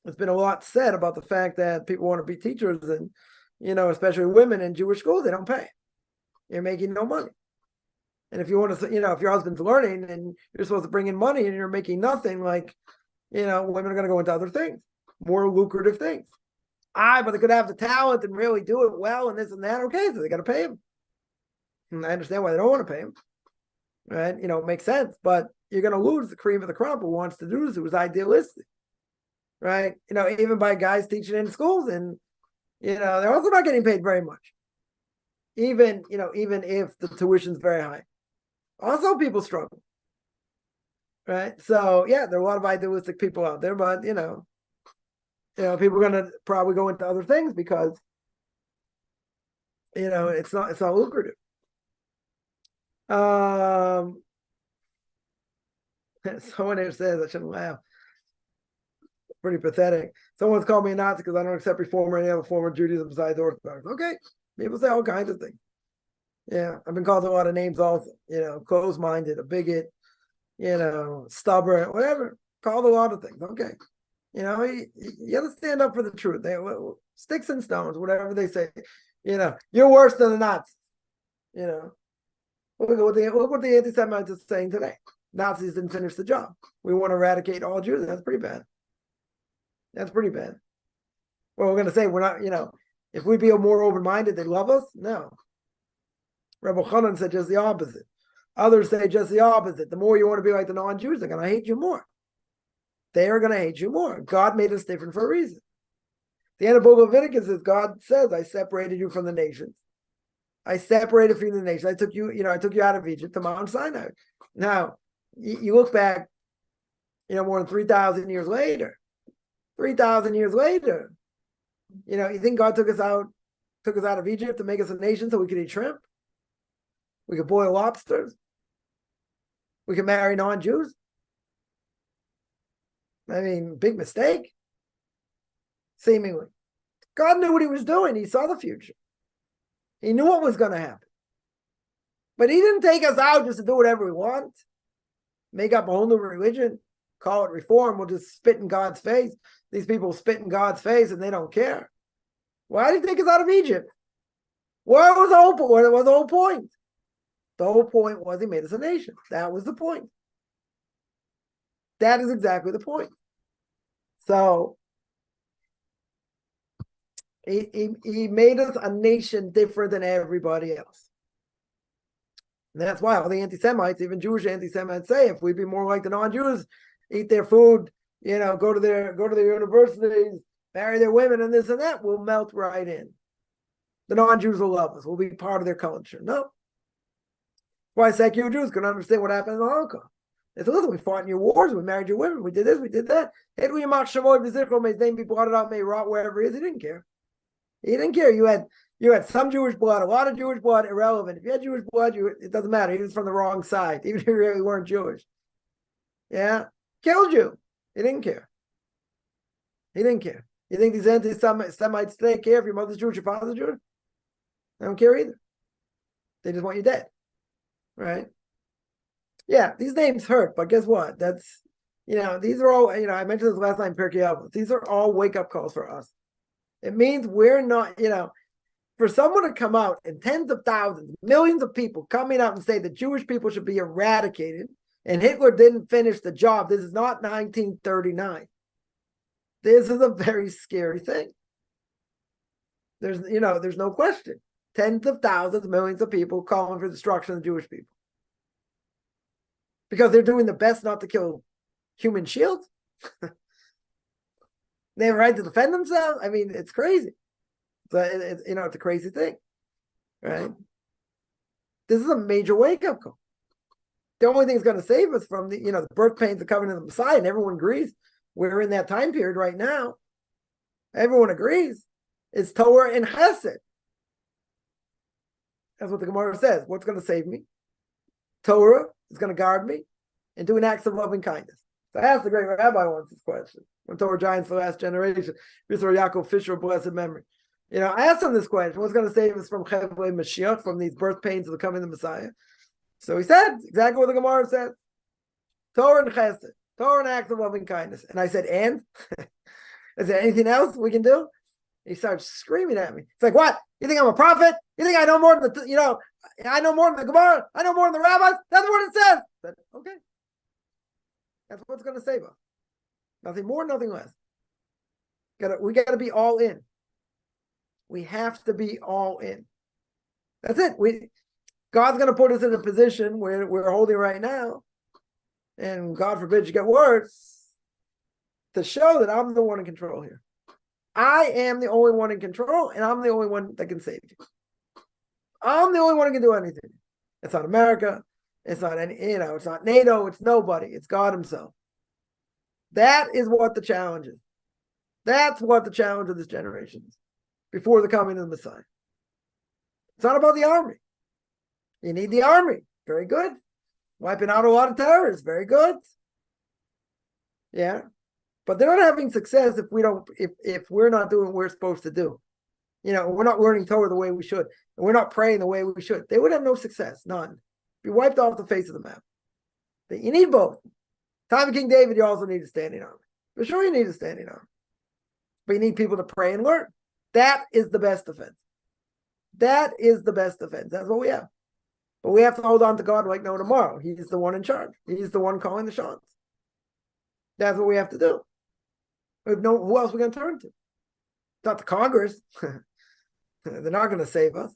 there's been a lot said about the fact that people want to be teachers, and especially women in Jewish schools, they don't pay. You're making no money. And if you want to, if your husband's learning and you're supposed to bring in money and you're making nothing, women are going to go into other things, more lucrative things. But they could have the talent and really do it well and this and that. Okay, so they got to pay them. And I understand why they don't want to pay them. Right? It makes sense, but you're going to lose the cream of the crop who wants to do this, who's idealistic. Right? Even by guys teaching in schools, and they're also not getting paid very much. Even if the tuition's very high. Also, people struggle. Right? So yeah, there are a lot of idealistic people out there, but people are gonna probably go into other things because it's not lucrative. Someone here says, I shouldn't laugh. Pretty pathetic. Someone's called me a Nazi because I don't accept reform or any other form of Judaism besides Orthodox. Okay. People say all kinds of things. Yeah. I've been called a lot of names also. Closed-minded, a bigot, stubborn, whatever. Called a lot of things. Okay. You got to stand up for the truth. Sticks and stones, whatever they say. You're worse than the Nazis. Look what the anti-Semites are saying today. Nazis didn't finish the job. We want to eradicate all Jews. That's pretty bad. That's pretty bad. Well, we're going to say we're not, if we be more open-minded, they love us? No. Rebbe Chanan said just the opposite. Others say just the opposite. The more you want to be like the non-Jews, they're going to hate you more. They are going to hate you more. God made us different for a reason. The end of Book of Leviticus is God says, I separated you from the nations. I separated from the nations. I took you out of Egypt to Mount Sinai. Now, you look back, more than 3,000 years later. 3,000 years later, you think God took us out of Egypt to make us a nation so we could eat shrimp? We could boil lobsters? We could marry non-Jews? I mean, big mistake, seemingly. God knew what he was doing. He saw the future. He knew what was going to happen. But he didn't take us out just to do whatever we want, make up a whole new religion, call it reform. We'll just spit in God's face. These people spit in God's face and they don't care. Why did he take us out of Egypt? What was the whole point? The whole point was he made us a nation. That was the point. That is exactly the point. So he made us a nation different than everybody else. And that's why all the anti-Semites, even Jewish anti-Semites, say if we'd be more like the non-Jews, eat their food, go to their universities, marry their women, and this and that, we'll melt right in. The non-Jews will love us. We'll be part of their culture. No. Why secular Jews couldn't understand what happened in the Holocaust. They said, listen, we fought in your wars, we married your women, we did this, we did that. May his name be blotted out, may rot wherever he is. He didn't care. He didn't care. You had some Jewish blood, a lot of Jewish blood, irrelevant. If you had Jewish blood, it doesn't matter. He was from the wrong side, even if you really weren't Jewish. Yeah, killed you. He didn't care. He didn't care. You think these anti-Semites today care if your mother's Jewish, your father's Jewish? They don't care either. They just want you dead, right? Yeah, these names hurt, but guess what? That's, these are all, I mentioned this last time, Pirkei Avos. These are all wake-up calls for us. It means we're not, for someone to come out and tens of thousands, millions of people coming out and say that Jewish people should be eradicated and Hitler didn't finish the job. This is not 1939. This is a very scary thing. There's no question. Tens of thousands, millions of people calling for the destruction of the Jewish people. Because they're doing the best not to kill human shields. They have a right to defend themselves. I mean, it's crazy. But it's a crazy thing, right? This is a major wake-up call. The only thing that's going to save us from the birth pains of coming to the Messiah, and everyone agrees we're in that time period right now. Everyone agrees. It's Torah and Chesed. That's what the Gemara says. What's going to save me? Torah is going to guard me and doing acts of loving kindness. So I asked the great rabbi once this question. When Torah Giants for the last generation, Mr. Yaakov Fisher, blessed memory. I asked him this question: what's going to save us from Chevlei Mashiach, from these birth pains of the coming of the Messiah? So he said exactly what the Gemara said: Torah and Chesed, Torah and acts of loving kindness. And I said, and is there anything else we can do? He started screaming at me. It's like, what? You think I'm a prophet? You think I know more than I know more than the Gemara? I know more than the rabbis? That's what it says. I said, okay. That's what's going to save us. Nothing more, nothing less. We got to be all in. We have to be all in. That's it. God's going to put us in a position where we're holding right now, and God forbid you get worse, to show that I'm the one in control here. I am the only one in control, and I'm the only one that can save you. I'm the only one who can do anything. It's not America. It's not it's not NATO. It's nobody. It's God himself. That is what the challenge is. That's what the challenge of this generation is before the coming of the Messiah. It's not about the army. You need the army. Very good. Wiping out a lot of terrorists. Very good. Yeah. But they're not having success if we're not doing what we're supposed to do. We're not learning Torah the way we should. And we're not praying the way we should. They would have no success. None. Be wiped off the face of the map. But you need both. Time of King David, you also need a standing army. For sure you need a standing army. But you need people to pray and learn. That is the best defense. That is the best defense. That's what we have. But we have to hold on to God like no tomorrow. He's the one in charge. He's the one calling the shots. That's what we have to do. Who else are we going to turn to? Not the Congress. They're not going to save us.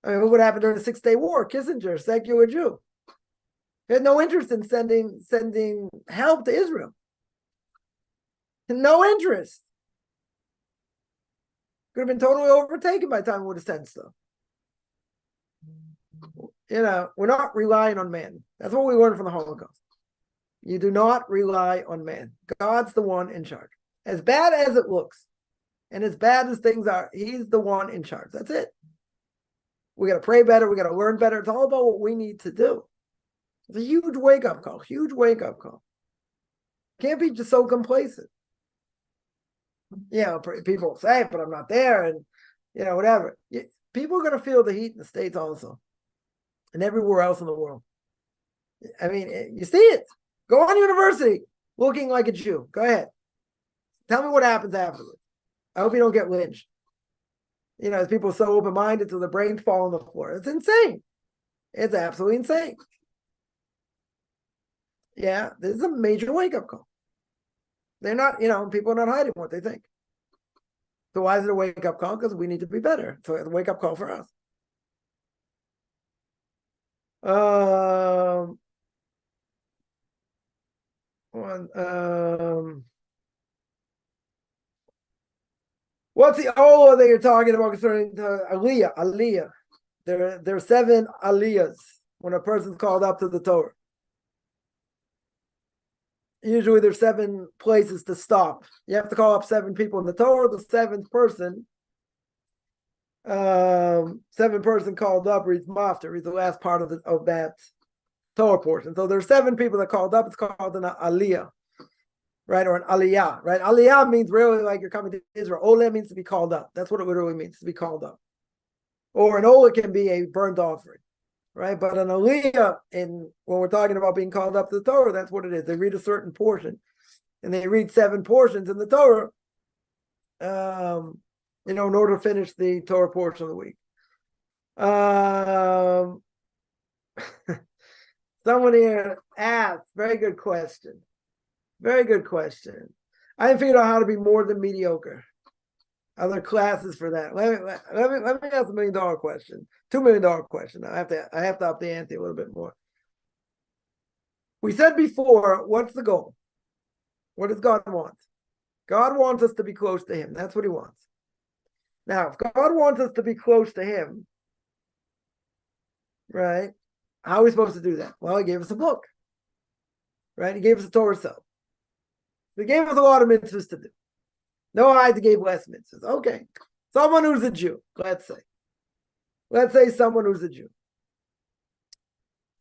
I mean, what would happen during the 6 Day War? Kissinger, secular Jew. He had no interest in sending help to Israel. No interest. Could have been totally overtaken by the time we would have sent stuff. We're not relying on man. That's what we learned from the Holocaust. You do not rely on man. God's the one in charge. As bad as it looks, and as bad as things are, he's the one in charge. That's it. We got to pray better. We got to learn better. It's all about what we need to do. It's a huge wake-up call. Huge wake-up call. Can't be just so complacent. People say, but I'm not there, and whatever. People are going to feel the heat in the States also, and everywhere else in the world. I mean, you see it. Go on university looking like a Jew. Go ahead. Tell me what happens afterwards. I hope you don't get lynched. As people are so open-minded till their brains fall on the floor. It's insane. It's absolutely insane. Yeah, this is a major wake-up call. They're not, people are not hiding what they think. So why is it a wake-up call? Because we need to be better. So it's a wake-up call for us. What's the that you're talking about concerning the Aliyah? There are 7 Aliyahs when a person's called up to the Torah. Usually there's 7 places to stop. You have to call up 7 people in the Torah. The 7th person, 7th person called up reads Mafter, reads the last part of that Torah portion. So there's 7 people that called up. It's called an Aliyah, right? Or an Aliyah, right? Aliyah means really like you're coming to Israel. Oleh means to be called up. That's what it literally means, to be called up. Or an Oleh can be a burnt offering, right? But an Aliyah, when we're talking about being called up to the Torah, that's what it is. They read a certain portion, and they read 7 portions in the Torah, in order to finish the Torah portion of the week. Someone here asked, very good question. Very good question. I haven't figured out how to be more than mediocre. Other classes for that. Let me ask $1 million question. $2 million question. I have to up the ante a little bit more. We said before, what's the goal? What does God want? God wants us to be close to Him. That's what He wants. Now, if God wants us to be close to Him, right? How are we supposed to do that? Well, He gave us a book, right? He gave us a Torah itself. He gave us a lot of mitzvahs to do. No, I gave less mitzvahs. Okay. Someone who's a Jew, let's say. Let's say someone who's a Jew.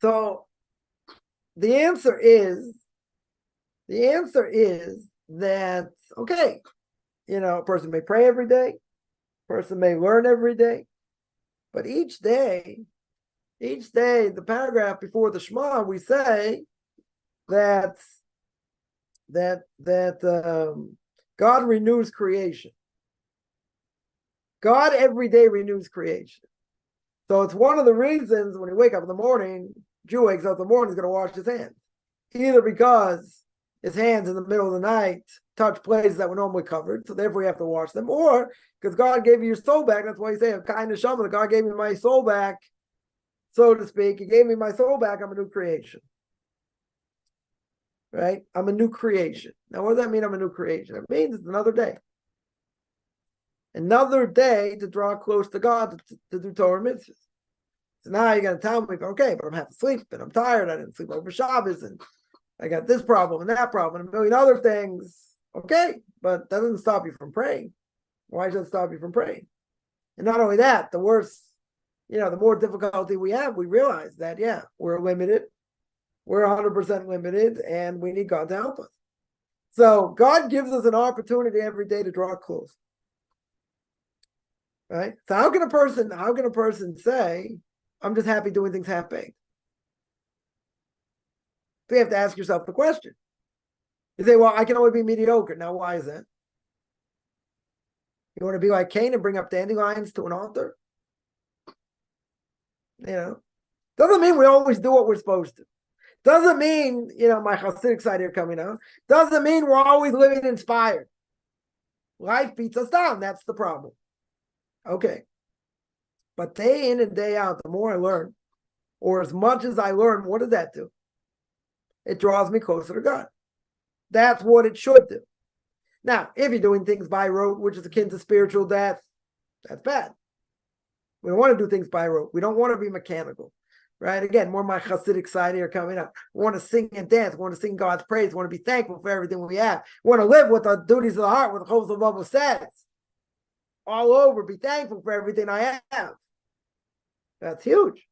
So the answer is that, okay, a person may pray every day, a person may learn every day, but each day, the paragraph before the Shema, we say that God renews creation. God every day renews creation. So it's one of the reasons when you wake up in the morning, Jew wakes up in the morning, he's going to wash his hands. Either because his hands in the middle of the night touch places that were normally covered, so therefore you have to wash them, or because God gave you your soul back. That's why you say, kind of shaman, God gave me my soul back, so to speak. He gave me my soul back. I'm a new creation. Right? I'm a new creation. Now, what does that mean, I'm a new creation? It means it's another day. Another day to draw close to God to do Torah mitzvahs. So now you're going to tell me, okay, but I'm half asleep and I'm tired. I didn't sleep over Shabbos and I got this problem and that problem and a million other things. Okay, but that doesn't stop you from praying. Why should it stop you from praying? And not only that, the worse, the more difficulty we have, we realize that, we're limited. We're 100% limited and we need God to help us. So God gives us an opportunity every day to draw close. Right? So how can a person say, I'm just happy doing things half-baked? So you have to ask yourself the question. You say, well, I can only be mediocre. Now, why is that? You want to be like Cain and bring up dandelions to an altar? Doesn't mean we always do what we're supposed to. Doesn't mean, my Hasidic side here coming out. Doesn't mean we're always living inspired. Life beats us down. That's the problem. Okay. But day in and day out, the more I learn, or as much as I learn, what does that do? It draws me closer to God. That's what it should do. Now, if you're doing things by rote, which is akin to spiritual death, that's bad. We don't want to do things by rote. We don't want to be mechanical. Right? Again, more my Hasidic side here coming up. We want to sing and dance. We want to sing God's praise. We want to be thankful for everything we have. We want to live with the duties of the heart, what the Chos of Baba says. All over, be thankful for everything I have. That's huge.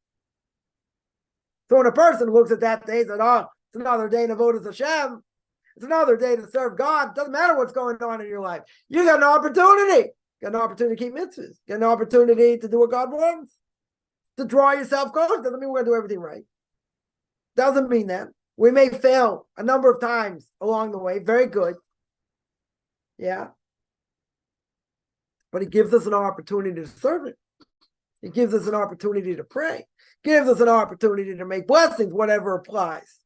So when a person looks at that day and says, it's another day to vote as Hashem. It's another day to serve God. It doesn't matter what's going on in your life. You got an opportunity. You got an opportunity to keep mitzvahs. You got an opportunity to do what God wants. To draw yourself close doesn't mean we're going to do everything right. Doesn't mean that. We may fail a number of times along the way. Very good. Yeah. But it gives us an opportunity to serve it. It gives us an opportunity to pray. Gives us an opportunity to make blessings, whatever applies.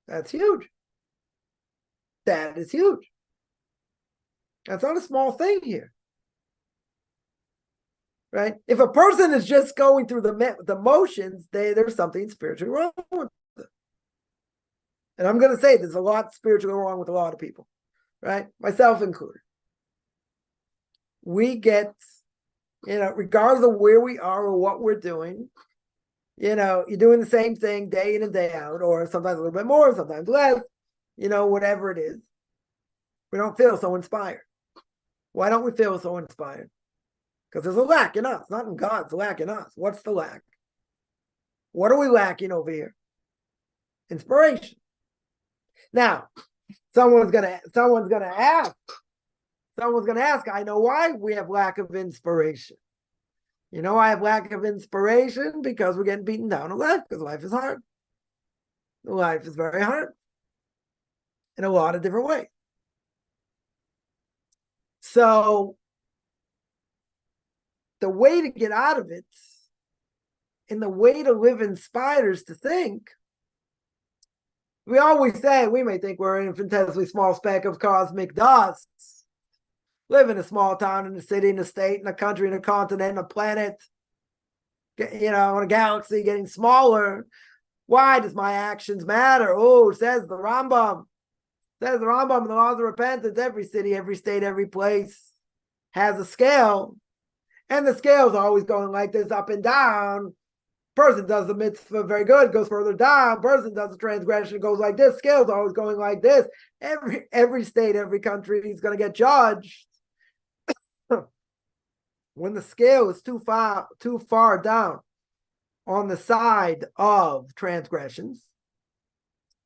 That's huge. That is huge. That's not a small thing here. Right? If a person is just going through the motions, there's something spiritually wrong with them. And I'm going to say there's a lot spiritually wrong with a lot of people, right? Myself included. We get, regardless of where we are or what we're doing, you're doing the same thing day in and day out, or sometimes a little bit more, sometimes less, whatever it is. We don't feel so inspired. Why don't we feel so inspired? Because there's a lack in us, not in God, it's a lack in us. What's the lack? What are we lacking over here? Inspiration. Now, someone's gonna ask, I know why we have lack of inspiration. I have lack of inspiration because we're getting beaten down in life, because life is hard. Life is very hard in a lot of different ways. So the way to get out of it and the way to live inspired is to think. We always say, we may think we're an infinitesimally small speck of cosmic dust. Live in a small town, in a city, in a state, in a country, in a continent, in a planet, in a galaxy getting smaller. Why does my actions matter? Oh, says the Rambam. Says the Rambam in the Laws of Repentance, every city, every state, every place has a scale. And the scale is always going like this, up and down. Person does the mitzvah very good, goes further down. Person does the transgression, goes like this. Scale's always going like this. Every state, every country is going to get judged. When the scale is too far down on the side of transgressions,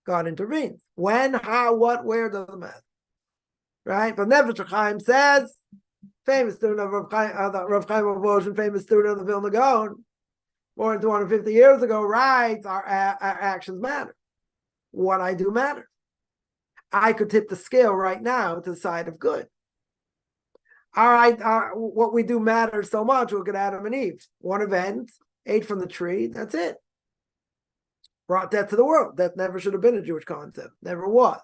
God intervenes. When, how, what, where, doesn't matter. Right? But Nefesh Chaim says, famous student of Rav Chaim of Volozhin, famous student of the Vilna Gaon, more than 250 years ago, writes, our actions matter. What I do matters. I could tip the scale right now to the side of good. All right, what we do matters so much. Look at Adam and Eve. One event, ate from the tree, that's it. Brought death to the world. That never should have been a Jewish concept. Never was.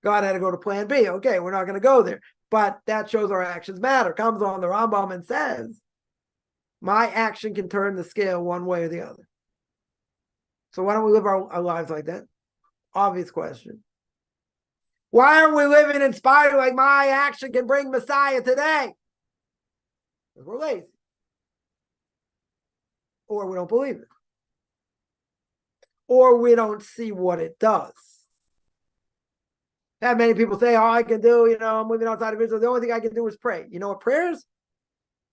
God had to go to plan B. Okay, we're not going to go there. But that shows our actions matter. Comes on the Rambam and says, my action can turn the scale one way or the other. So why don't we live our lives like that? Obvious question. Why aren't we living inspired like my action can bring Messiah today? Because we're lazy. Or we don't believe it. Or we don't see what it does. That many people say, all I can do, I'm living outside of Israel. The only thing I can do is pray. You know what prayer is?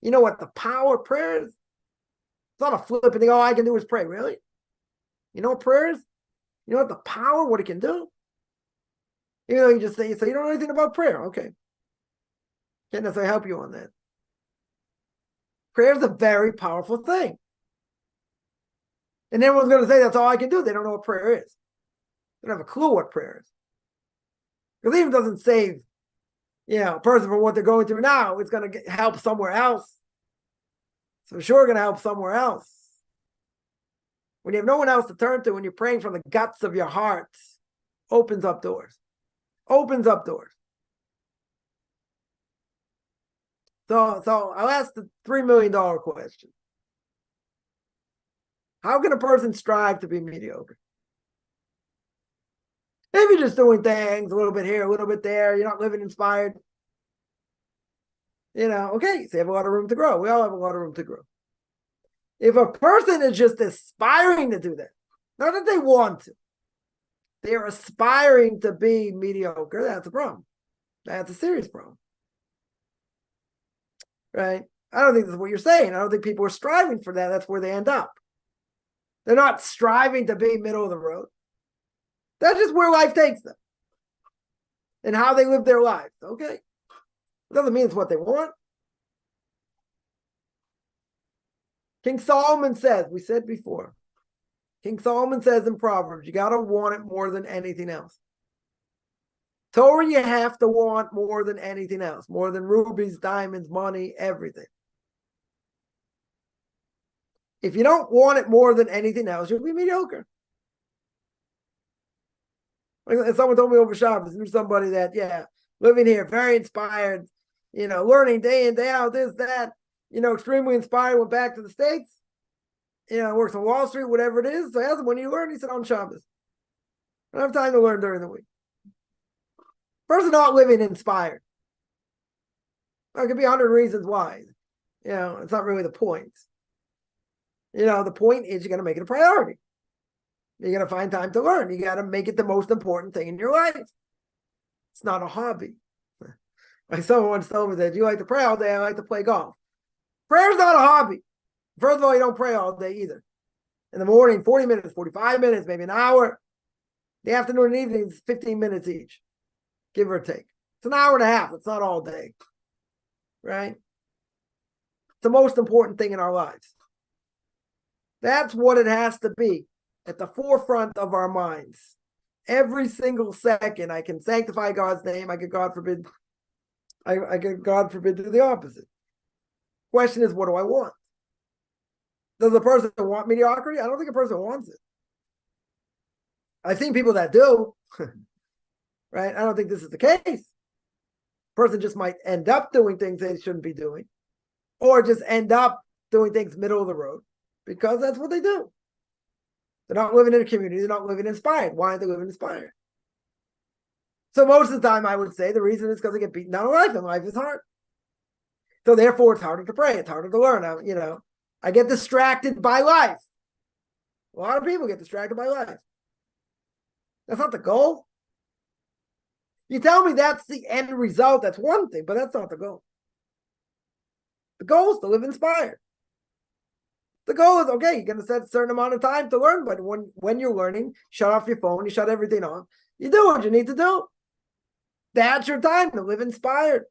You know what the power of prayer is? It's not a flippant thing. All I can do is pray. Really? You know what prayer is? You know what the power, what it can do? Even though you just say, you don't know anything about prayer. Okay. Can't necessarily help you on that. Prayer is a very powerful thing. And everyone's going to say, that's all I can do. They don't know what prayer is. They don't have a clue what prayer is. Because it even doesn't save, a person from what they're going through now. It's going to help somewhere else. So sure going to help somewhere else. When you have no one else to turn to, when you're praying from the guts of your heart, opens up doors. Opens up doors. So I'll ask the $3 million question. How can a person strive to be mediocre? If you're just doing things a little bit here, a little bit there, you're not living inspired, okay, so you have a lot of room to grow. We all have a lot of room to grow. If a person is just aspiring to do that, not that they want to, they're aspiring to be mediocre, that's a problem. That's a serious problem. Right? I don't think that's what you're saying. I don't think people are striving for that. That's where they end up. They're not striving to be middle of the road. That's just where life takes them and how they live their lives. Okay. It doesn't mean it's what they want. King Solomon says, we said before, King Solomon says in Proverbs, you got to want it more than anything else. Torah, you have to want more than anything else, more than rubies, diamonds, money, everything. If you don't want it more than anything else, you'll be mediocre. Like someone told me over Shabbos, knew somebody that, living here, very inspired, learning day in, day out, this, that, extremely inspired, went back to the States, works on Wall Street, whatever it is. So I asked him, when do you learn? He said, on Shabbos. I don't have time to learn during the week. Person not living inspired. There could be 100 reasons why. It's not really the point. The point is you got to make it a priority. You got to find time to learn. You got to make it the most important thing in your life. It's not a hobby. Like someone once told me that, you like to pray all day, I like to play golf. Prayer's not a hobby. First of all, you don't pray all day either. In the morning, 40 minutes, 45 minutes, maybe an hour. The afternoon and evening, 15 minutes each, give or take. It's an hour and a half. It's not all day, right? It's the most important thing in our lives. That's what it has to be at the forefront of our minds. Every single second, I can sanctify God's name. I could, God forbid, do the opposite. Question is, what do I want? Does a person want mediocrity? I don't think a person wants it. I've seen people that do, right? I don't think this is the case. Person just might end up doing things they shouldn't be doing, or just end up doing things middle of the road because that's what they do. They're not living in a community. They're not living inspired. Why aren't they living inspired? So most of the time, I would say the reason is because they get beaten down in life, and life is hard. So therefore, it's harder to pray. It's harder to learn. I get distracted by life. A lot of people get distracted by life. That's not the goal. You tell me that's the end result, that's one thing, but that's not the goal. The goal is to live inspired. The goal is, okay, you're going to set a certain amount of time to learn, but when you're learning, shut off your phone, you shut everything off. You do what you need to do. That's your time to live inspired.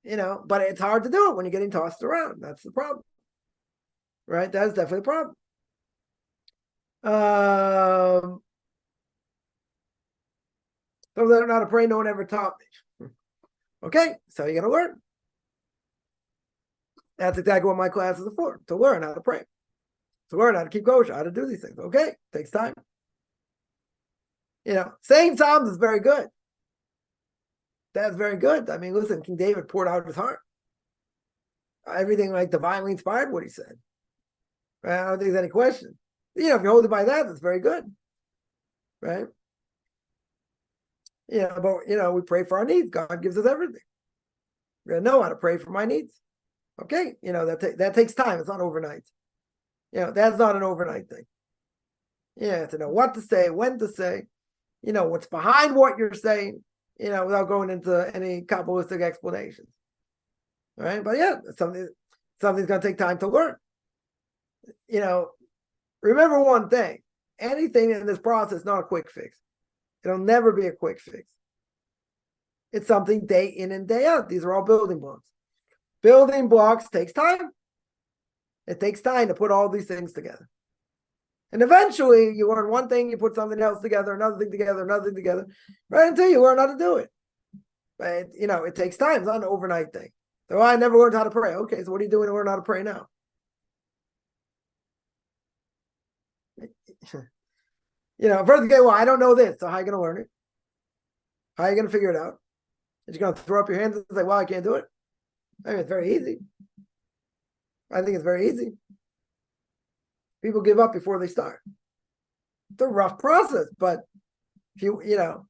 But it's hard to do it when you're getting tossed around. That's the problem. Right? That's definitely a problem. So learn how to pray, no one ever taught me. Okay, so you're going to learn. That's exactly what my classes are for, to learn how to pray, to learn how to keep kosher, how to do these things. Okay, takes time. Saying Psalms is very good. That's very good. I mean, listen, King David poured out his heart. Everything like divinely inspired what he said. Right? I don't think there's any question. If you hold it by that, that's very good. Right? But we pray for our needs. God gives us everything. We're gonna know how to pray for my needs. Okay, that takes time. It's not overnight. That's not an overnight thing. To know what to say, when to say, what's behind what you're saying, without going into any Kabbalistic explanations. All right, but something's gonna take time to learn. Remember one thing: anything in this process is not a quick fix. It'll never be a quick fix. It's something day in and day out. These are all building blocks. Building blocks takes time. It takes time to put all these things together. And eventually you learn one thing, you put something else together, another thing together, right until you learn how to do it. But it takes time. It's not an overnight thing. So I never learned how to pray. Okay, so what are you doing to learn how to pray now? First, okay, well, I don't know this, so how are you going to learn it? How are you going to figure it out? Are you going to throw up your hands and say, well, I can't do it? I mean, it's very easy. I think it's very easy. People give up before they start. It's a rough process, but if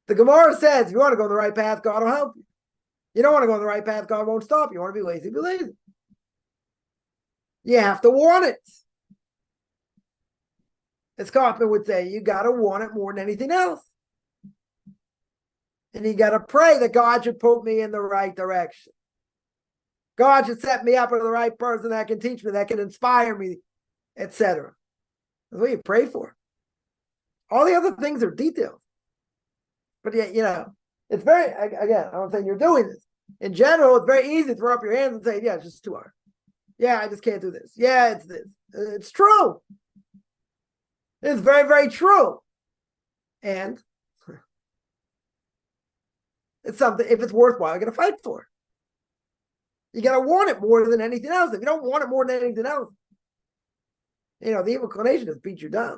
the Gemara says, if you want to go on the right path, God will help you. You don't want to go on the right path, God won't stop you. You want to be lazy, be lazy. You have to want it. As Kaufman would say, you got to want it more than anything else. And you got to pray that God should put me in the right direction. God should set me up with the right person that can teach me, that can inspire me, etc. That's what you pray for. All the other things are details. But it's very, again, I'm not saying you're doing this. In general, it's very easy to throw up your hands and say, it's just too hard. I just can't do this. It's this. It's true. It's very, very true. And it's something, if it's worthwhile, you're going to fight for it. You got to want it more than anything else. If you don't want it more than anything else, the evil inclination just beat you down.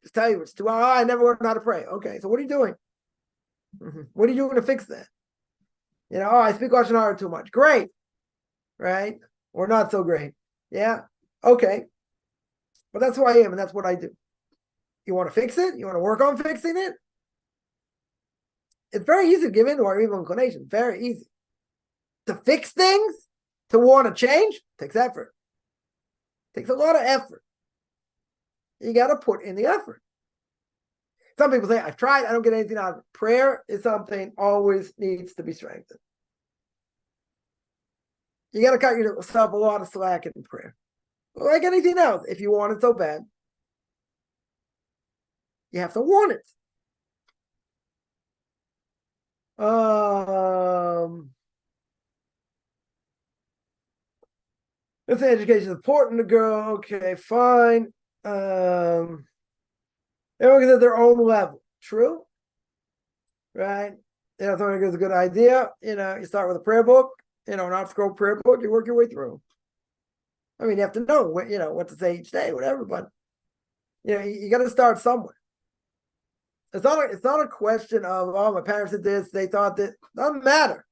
Just tell you it's too, I never learned how to pray. Okay, so what are you doing? What are you doing to fix that? I speak Lashon Hara too much. Great, right? Or not so great. Yeah, okay. But that's who I am, and that's what I do. You want to fix it? You want to work on fixing it? It's very easy to give in to our evil inclination. Very easy. To fix things, to want to change, takes effort. Takes a lot of effort. You got to put in the effort. Some people say, I've tried, I don't get anything out of it. Prayer is something always needs to be strengthened. You got to cut yourself a lot of slack in prayer. Like anything else, if you want it so bad, you have to want it. Let's say education is important to girl. Okay, fine. Everyone is at their own level. True, right? Something is a good idea. You start with a prayer book. An off-scroll prayer book. You work your way through. I mean, you have to know what to say each day, whatever. But you got to start somewhere. It's not a question of, oh, my parents did this, they thought that. Doesn't matter.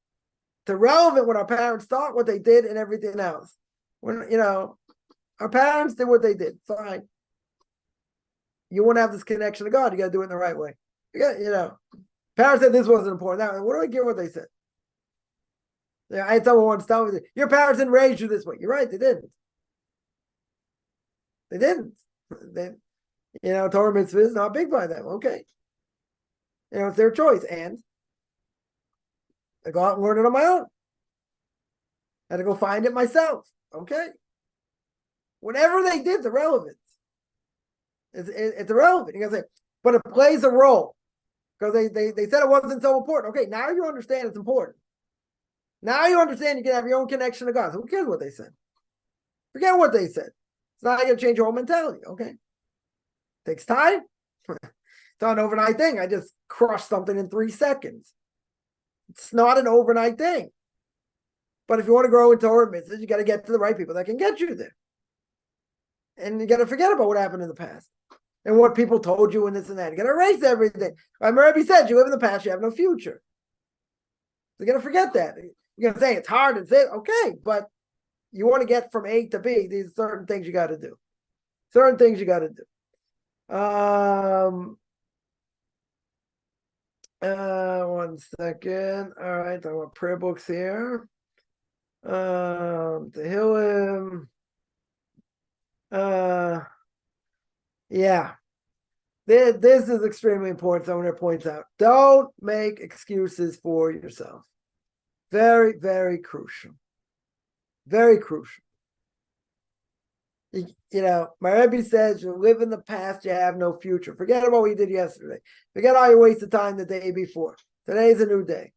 It's irrelevant what our parents thought, what they did, and everything else. When our parents did what they did, fine. You want to have this connection to God, you got to do it in the right way. Parents said this wasn't important. Now, what do I get what they said? I had someone once tell me, your parents didn't raise you this way. You're right, they didn't. They didn't. Torah mitzvah is not big by them. Okay. It's their choice. And I go out and learn it on my own. I had to go find it myself. Okay. Whatever they did, it's irrelevant. It's irrelevant. You gotta say, but it plays a role. Because they said it wasn't so important. Okay, now you understand it's important. Now you understand you can have your own connection to God. So who cares what they said? Forget what they said. It's not going to change your whole mentality. Okay. Takes time. It's not an overnight thing. I just crushed something in 3 seconds. It's not an overnight thing. But if you want to grow in Torah mitzvahs, you got to get to the right people that can get you there. And you got to forget about what happened in the past and what people told you and this and that. You got to erase everything. Like Rebbe said, you live in the past, you have no future. So you got to forget that. You're going to say it's hard and say, okay, but you want to get from A to B, these certain things you got to do. Certain things you got to do. One second. All right, I want prayer books here. Tehillim. Yeah. This is extremely important. So I'm going to point out. Don't make excuses for yourself. Very, very crucial. Very crucial. My Rebbe says you live in the past, you have no future. Forget about what you did yesterday. Forget how you wasted time the day before. Today's a new day.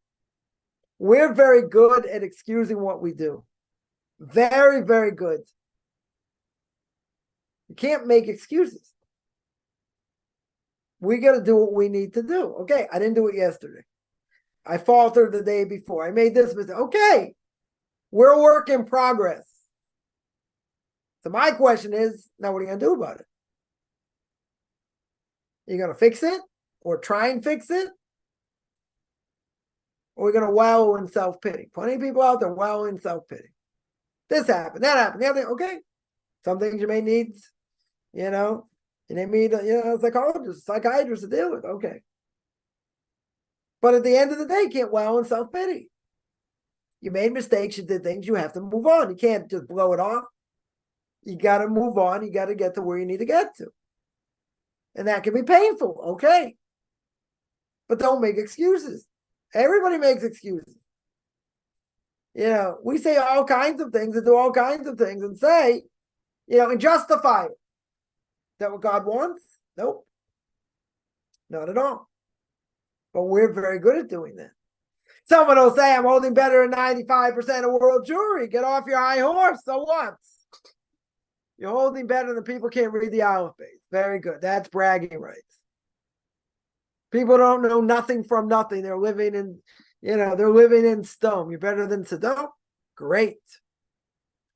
We're very good at excusing what we do. Very, very good. You can't make excuses. We got to do what we need to do. Okay, I didn't do it yesterday. I faltered the day before. I made this mistake. Okay, we're a work in progress. So my question is, now what are you going to do about it? You're going to fix it or try and fix it? Or we're going to wallow in self-pity. Plenty of people out there wallow in self-pity. This happened, that happened, the other thing. Okay, some things you may need, you may need a psychiatrist to deal with. Okay. But at the end of the day, you can't wallow in self-pity. You made mistakes, you did things, you have to move on. You can't just blow it off. You got to move on. You got to get to where you need to get to. And that can be painful. Okay. But don't make excuses. Everybody makes excuses. We say all kinds of things and do all kinds of things and say, and justify it. Is that what God wants? Nope. Not at all. But we're very good at doing that. Someone will say, I'm holding better than 95% of world Jewry. Get off your high horse. So what? You're holding better than people can't read the alphabet. Very good. That's bragging rights. People don't know nothing from nothing. They're living in, they're living in stone. You're better than Sodom. Great.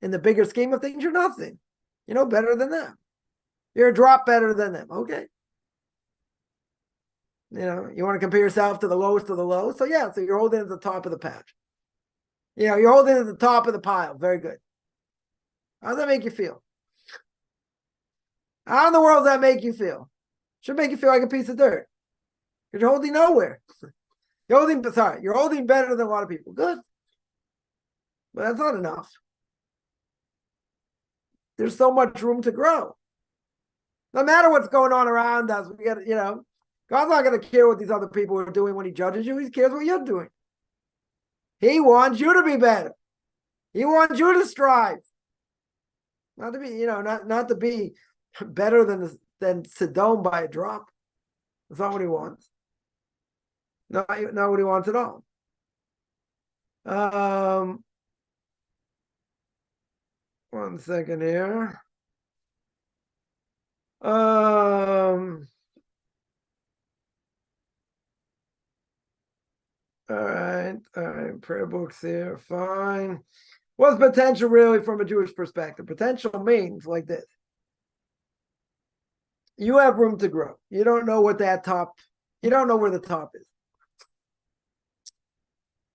In the bigger scheme of things, you're nothing. You're no better than them. You're a drop better than them. Okay. You want to compare yourself to the lowest of the low. So yeah, so you're holding at the top of the patch. You're holding at the top of the pile. Very good. How does that make you feel? How in the world does that make you feel? Should make you feel like a piece of dirt. Because you're holding nowhere. You're holding better than a lot of people. Good. But that's not enough. There's so much room to grow. No matter what's going on around us, we got, God's not going to care what these other people are doing when he judges you. He cares what you're doing. He wants you to be better. He wants you to strive. Not to be, not to be better than Sodom by a drop. That's not what he wants. Not what he wants at all. One second here. All right. Prayer books here. Fine. What's potential really from a Jewish perspective? Potential means like this. You have room to grow. You don't know what you don't know where the top is.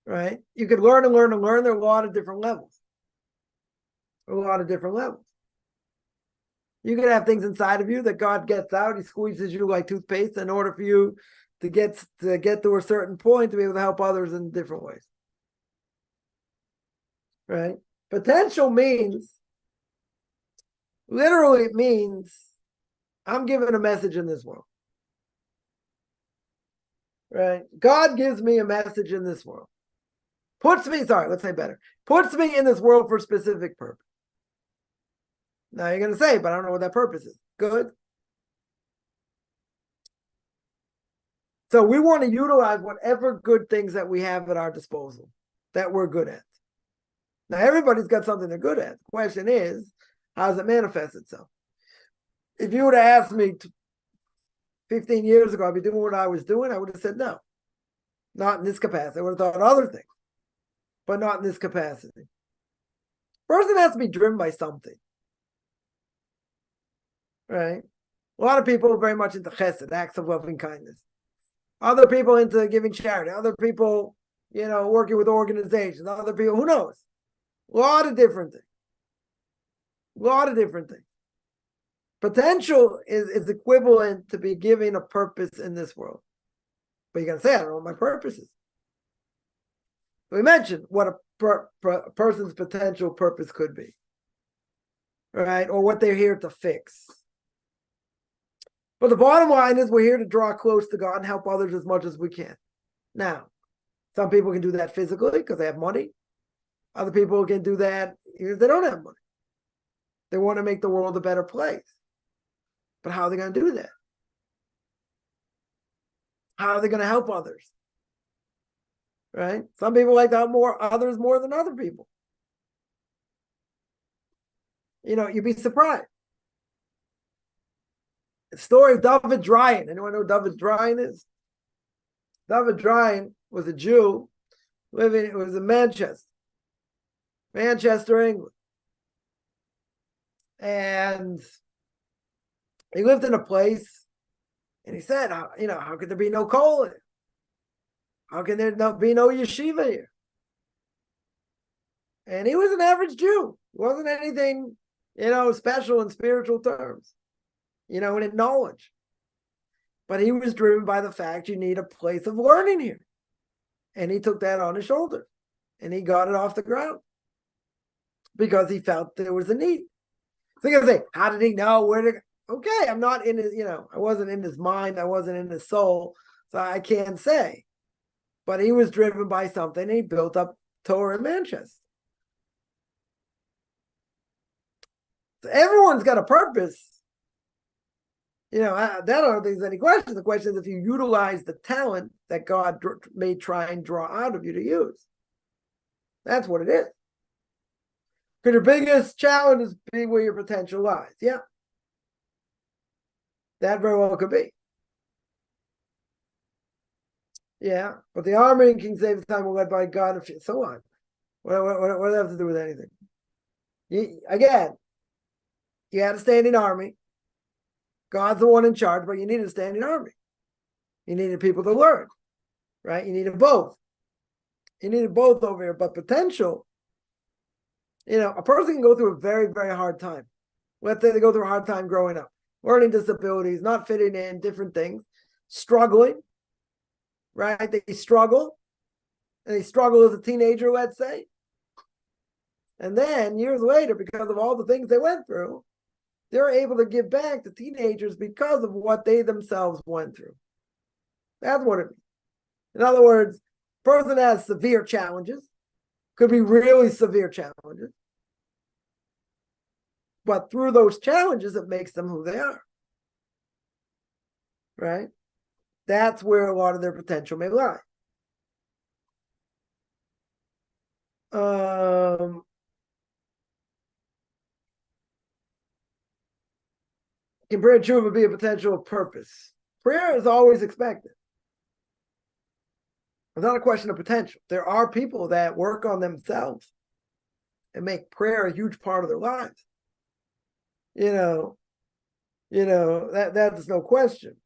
Right? You could learn and learn and learn. There are a lot of different levels. You could have things inside of you that God gets out. He squeezes you like toothpaste in order for you to get to a certain point to be able to help others in different ways. Right? Potential literally it means I'm given a message in this world. Right? God gives me a message in this world. Puts me in this world for a specific purpose. Now you're going to say, but I don't know what that purpose is. Good. So we want to utilize whatever good things that we have at our disposal that we're good at. Now everybody's got something they're good at. The question is, how does it manifest itself? If you would have asked me 15 years ago, I'd be doing what I was doing, I would have said no. Not in this capacity. I would have thought other things, but not in this capacity. Person has to be driven by something. Right? A lot of people are very much into chesed, acts of loving kindness. Other people into giving charity. Other people, working with organizations. Other people, who knows? A lot of different things. Potential is equivalent to be given a purpose in this world. But you're going to say, I don't know what my purpose is. So we mentioned what a person's potential purpose could be. Right? Or what they're here to fix. But the bottom line is we're here to draw close to God and help others as much as we can. Now, some people can do that physically because they have money. Other people can do that if they don't have money. They want to make the world a better place. But how are they going to do that? How are they going to help others? Right? Some people like to help others more than other people. You'd be surprised. The story of David Dryan. Anyone know who David Dryan is? David Dryan was a Jew it was in Manchester, England. And he lived in a place, and he said, how could there be no kollel? How can there be no yeshiva here? And he was an average Jew. He wasn't anything, special in spiritual terms, and in knowledge. But he was driven by the fact you need a place of learning here. And he took that on his shoulders, and he got it off the ground because he felt there was a need. So you're going to say, how did he know where to go? Okay, I'm not in his, I wasn't in his mind. I wasn't in his soul. So I can't say. But he was driven by something. And he built up Torah in Manchester. So everyone's got a purpose. That I don't think there's any question. The question is if you utilize the talent that God may try and draw out of you to use. That's what it is. Because your biggest challenge is being where your potential lies. Yeah. That very well could be. Yeah. But the army in King David's time were led by God and so on. What does that have to do with anything? Again, you had a standing army. God's the one in charge, but you needed a standing army. You needed people to learn, right? You needed both. You needed both over here, but potential, a person can go through a very, very hard time. Let's say they go through a hard time growing up, learning disabilities, not fitting in, different things, struggling, right? They struggle, and they struggle as a teenager, let's say. And then years later, because of all the things they went through, they're able to give back to teenagers because of what they themselves went through. That's what it means. In other words, person has severe challenges, could be really severe challenges, but through those challenges, it makes them who they are, right? That's where a lot of their potential may lie. Can prayer and tshuva be a potential purpose? Prayer is always expected. It's not a question of potential. There are people that work on themselves and make prayer a huge part of their lives. That's no question.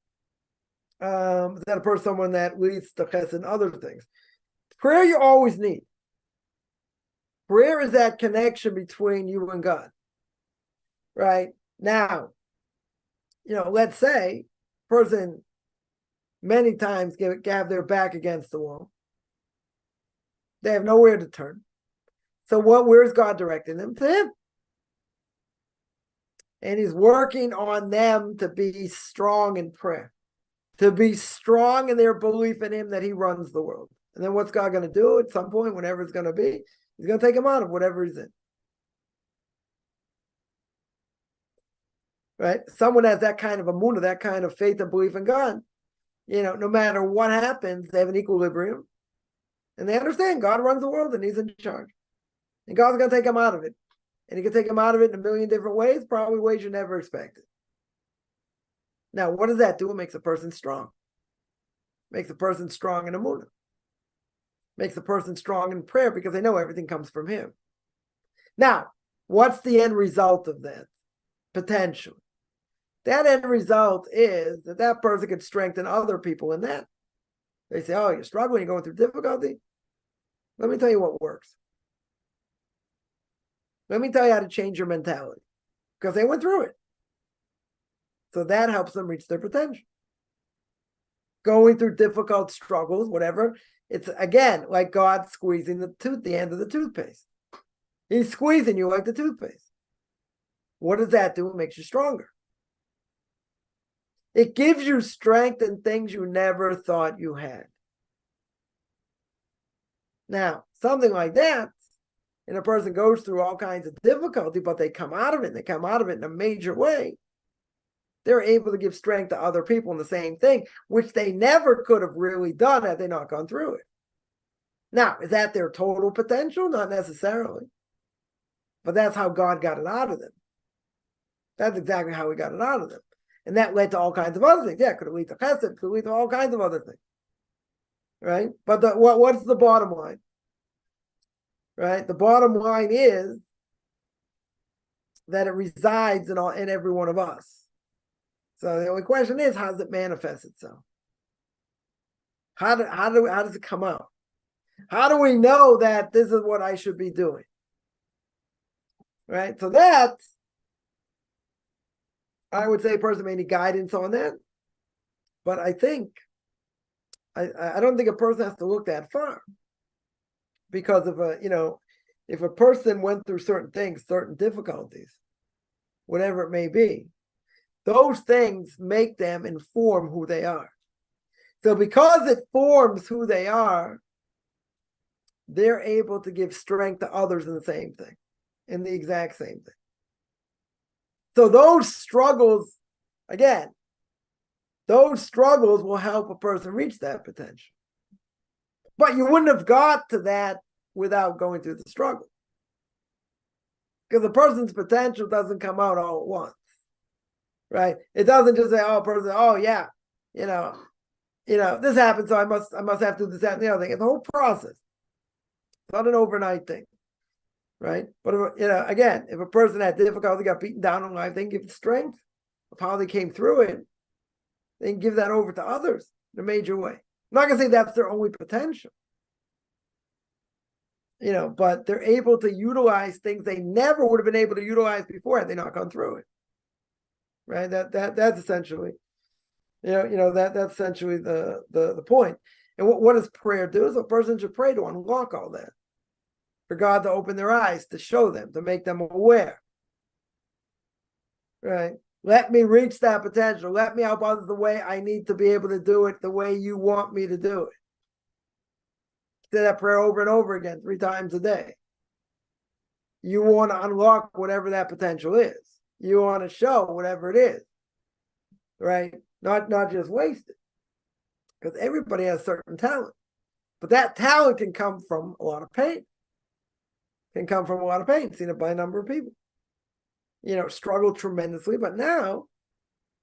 Is that a person, someone that leads to chesed and other things? Prayer you always need. Prayer is that connection between you and God. Right? Now, let's say person many times have their back against the wall. They have nowhere to turn. So where's God directing them? To him. And he's working on them to be strong in prayer, to be strong in their belief in him that he runs the world. And then what's God going to do at some point, whenever it's going to be? He's going to take him out of whatever he's in. Right? Someone has that kind of emunah, that kind of faith and belief in God. No matter what happens, they have an equilibrium. And they understand God runs the world and he's in charge. And God's going to take them out of it. And he can take them out of it in a million different ways, probably ways you never expected. Now, what does that do? It makes a person strong. Makes a person strong in emunah. Makes a person strong in prayer because they know everything comes from him. Now, what's the end result of that? Potential. That end result is that person could strengthen other people in that. They say, oh, you're struggling, you're going through difficulty. Let me tell you what works. Let me tell you how to change your mentality. Because they went through it. So that helps them reach their potential. Going through difficult struggles, whatever. It's, again, like God squeezing the end of the toothpaste. He's squeezing you like the toothpaste. What does that do? It makes you stronger. It gives you strength in things you never thought you had. Now, something like that, and a person goes through all kinds of difficulty, but they come out of it, and they come out of it in a major way. They're able to give strength to other people in the same thing, which they never could have really done had they not gone through it. Now, is that their total potential? Not necessarily. But that's how God got it out of them. That's exactly how he got it out of them. And that led to all kinds of other things. Yeah, it could have led to chesed, could lead to all kinds of other things. Right? But what's the bottom line? Right? The bottom line is that it resides in every one of us. So the only question is, how does it manifest itself? How does it come out? How do we know that this is what I should be doing? Right? So that, I would say a person may need guidance on that. But I think, I don't think a person has to look that far. Because of if a person went through certain things, certain difficulties, whatever it may be, those things make them inform who they are. So because it forms who they are, they're able to give strength to others in the same thing, in the exact same thing. So those struggles, again, those struggles will help a person reach that potential. But you wouldn't have got to that without going through the struggle. Because a person's potential doesn't come out all at once. Right? It doesn't just say, oh, person, oh yeah, this happened, so I must have to do this, that, and the other thing. It's a whole process. It's not an overnight thing, right? But again, if a person had difficulty, got beaten down in life, they can give the strength of how they came through it. They can give that over to others in a major way. I'm not going to say that's their only potential, but they're able to utilize things they never would have been able to utilize before had they not gone through it, right? That's essentially, that's essentially the point. And what does prayer do? So a person should pray to unlock all that, for God to open their eyes, to show them, to make them aware, right? Let me reach that potential. Let me help others the way I need to be able to do it, the way you want me to do it. Say that prayer over and over again, 3 times a day. You want to unlock whatever that potential is. You want to show whatever it is, right? Not just waste it. Because everybody has certain talent. But that talent can come from a lot of pain. Seen it by a number of people. Struggle tremendously. But now,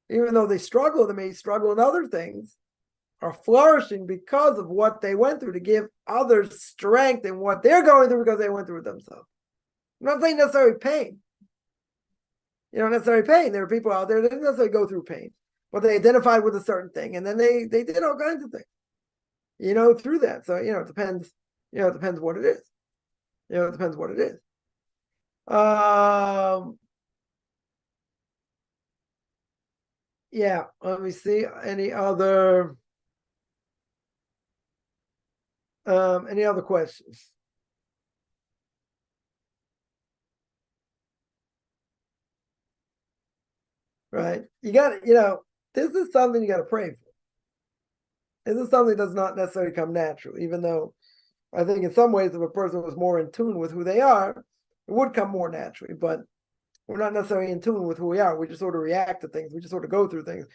even though they struggle, they may struggle in other things, are flourishing because of what they went through, to give others strength in what they're going through because they went through it themselves. I'm not saying necessarily pain. Necessarily pain. There are people out there that didn't necessarily go through pain, but they identified with a certain thing, and then they did all kinds of things, through that. So, it depends, it depends what it is. It depends what it is. Yeah, let me see. Any other questions? Right? You got to, this is something you got to pray for. This is something that does not necessarily come natural, even though I think in some ways if a person was more in tune with who they are, it would come more naturally, but we're not necessarily in tune with who we are. We just sort of react to things. We just sort of go through things.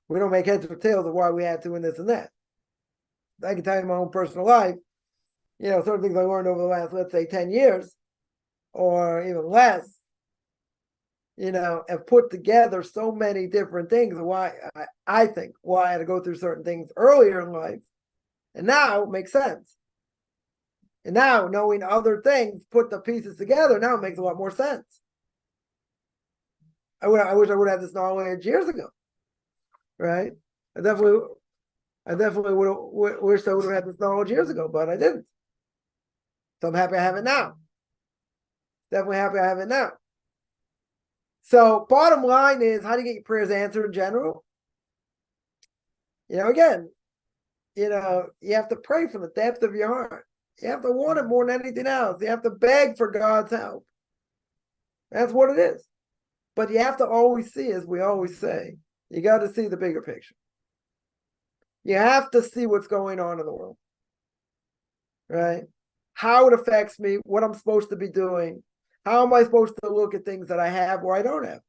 We don't make heads or tails of why we had to and this and that. I can tell you in my own personal life, certain things I learned over the last, let's say, 10 years or even less, have put together so many different things. Why I think why I had to go through certain things earlier in life. And now it makes sense. And now knowing other things, put the pieces together, now it makes a lot more sense. I wish I would have had this knowledge years ago, right? I definitely wish I would have had this knowledge years ago, but I didn't. So I'm happy I have it now. Definitely happy I have it now. So bottom line is, how do you get your prayers answered in general? Again, you have to pray from the depth of your heart. You have to want it more than anything else. You have to beg for God's help. That's what it is. But you have to always see, as we always say, you got to see the bigger picture. You have to see what's going on in the world, right? How it affects me, what I'm supposed to be doing. How am I supposed to look at things that I have or I don't have?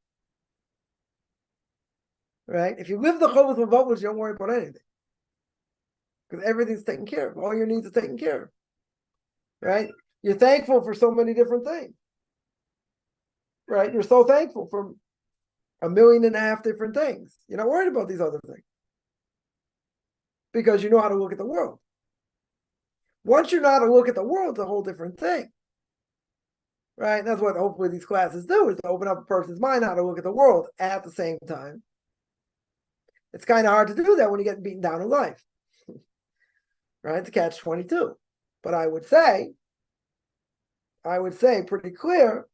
Right? If you live the Chovos V'Vavos, you don't worry about anything. Because everything's taken care of. All your needs are taken care of. Right? You're thankful for so many different things. Right? You're so thankful for 1.5 million different things. You're not worried about these other things. Because you know how to look at the world. Once you know how to look at the world, it's a whole different thing. Right? And that's what hopefully these classes do, is to open up a person's mind how to look at the world at the same time. It's kind of hard to do that when you get beaten down in life. Right? It's a catch-22. But I would say pretty clear,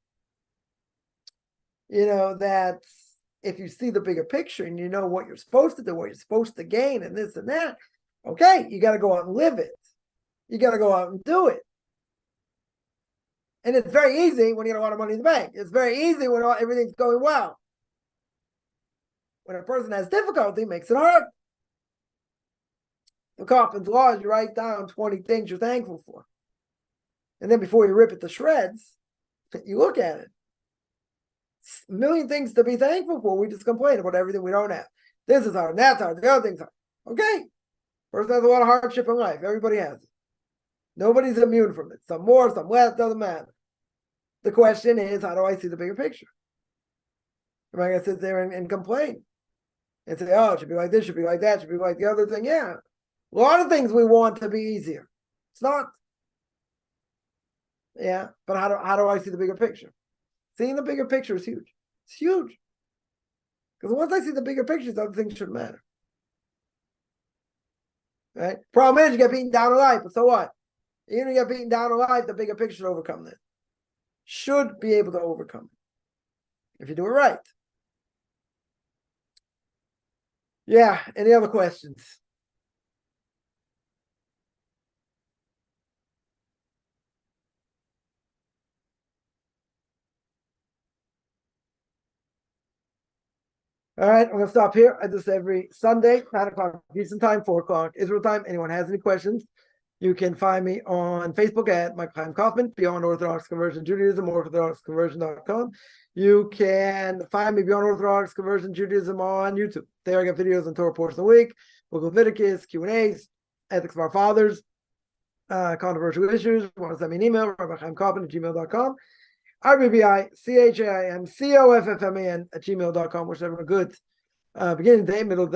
that if you see the bigger picture and you know what you're supposed to do, what you're supposed to gain and this and that, okay, you got to go out and live it. You got to go out and do it. And it's very easy when you got a lot of money in the bank. It's very easy when everything's going well. When a person has difficulty, it makes it hard. The Kaufman's law is you write down 20 things you're thankful for. And then before you rip it to shreds, you look at it. 1 million things to be thankful for. We just complain about everything we don't have. This is hard, that's hard, the other thing's hard. Okay. Person has a lot of hardship in life. Everybody has it. Nobody's immune from it. Some more, some less, doesn't matter. The question is, how do I see the bigger picture? Am I going to sit there and complain? And say, oh, it should be like this, should be like that, should be like the other thing. Yeah. A lot of things we want to be easier. It's not. Yeah, but how do I see the bigger picture? Seeing the bigger picture is huge. It's huge. Because once I see the bigger pictures, other things shouldn't matter. Right? Problem is you get beaten down alive, but so what? Even if you get beaten down alive, the bigger picture should overcome that. Should be able to overcome it. If you do it right. Yeah, any other questions? All right, I'm gonna stop here. I do this every Sunday, 9 o'clock Eastern time, 4 o'clock Israel time. Anyone has any questions, you can find me on Facebook at Michael Chaim Kaufman, Beyond Orthodox Conversion Judaism, orthodoxconversion.com. You can find me Beyond Orthodox Conversion Judaism on YouTube. There I got videos on Torah portion of the week, Book of Leviticus, Q&As, Ethics of Our Fathers, controversial issues. Want to send me an email, rabbichaimkaufman@gmail.com. RBBICHAIMCOFFMAN@gmail.com, whichever good beginning day, middle day.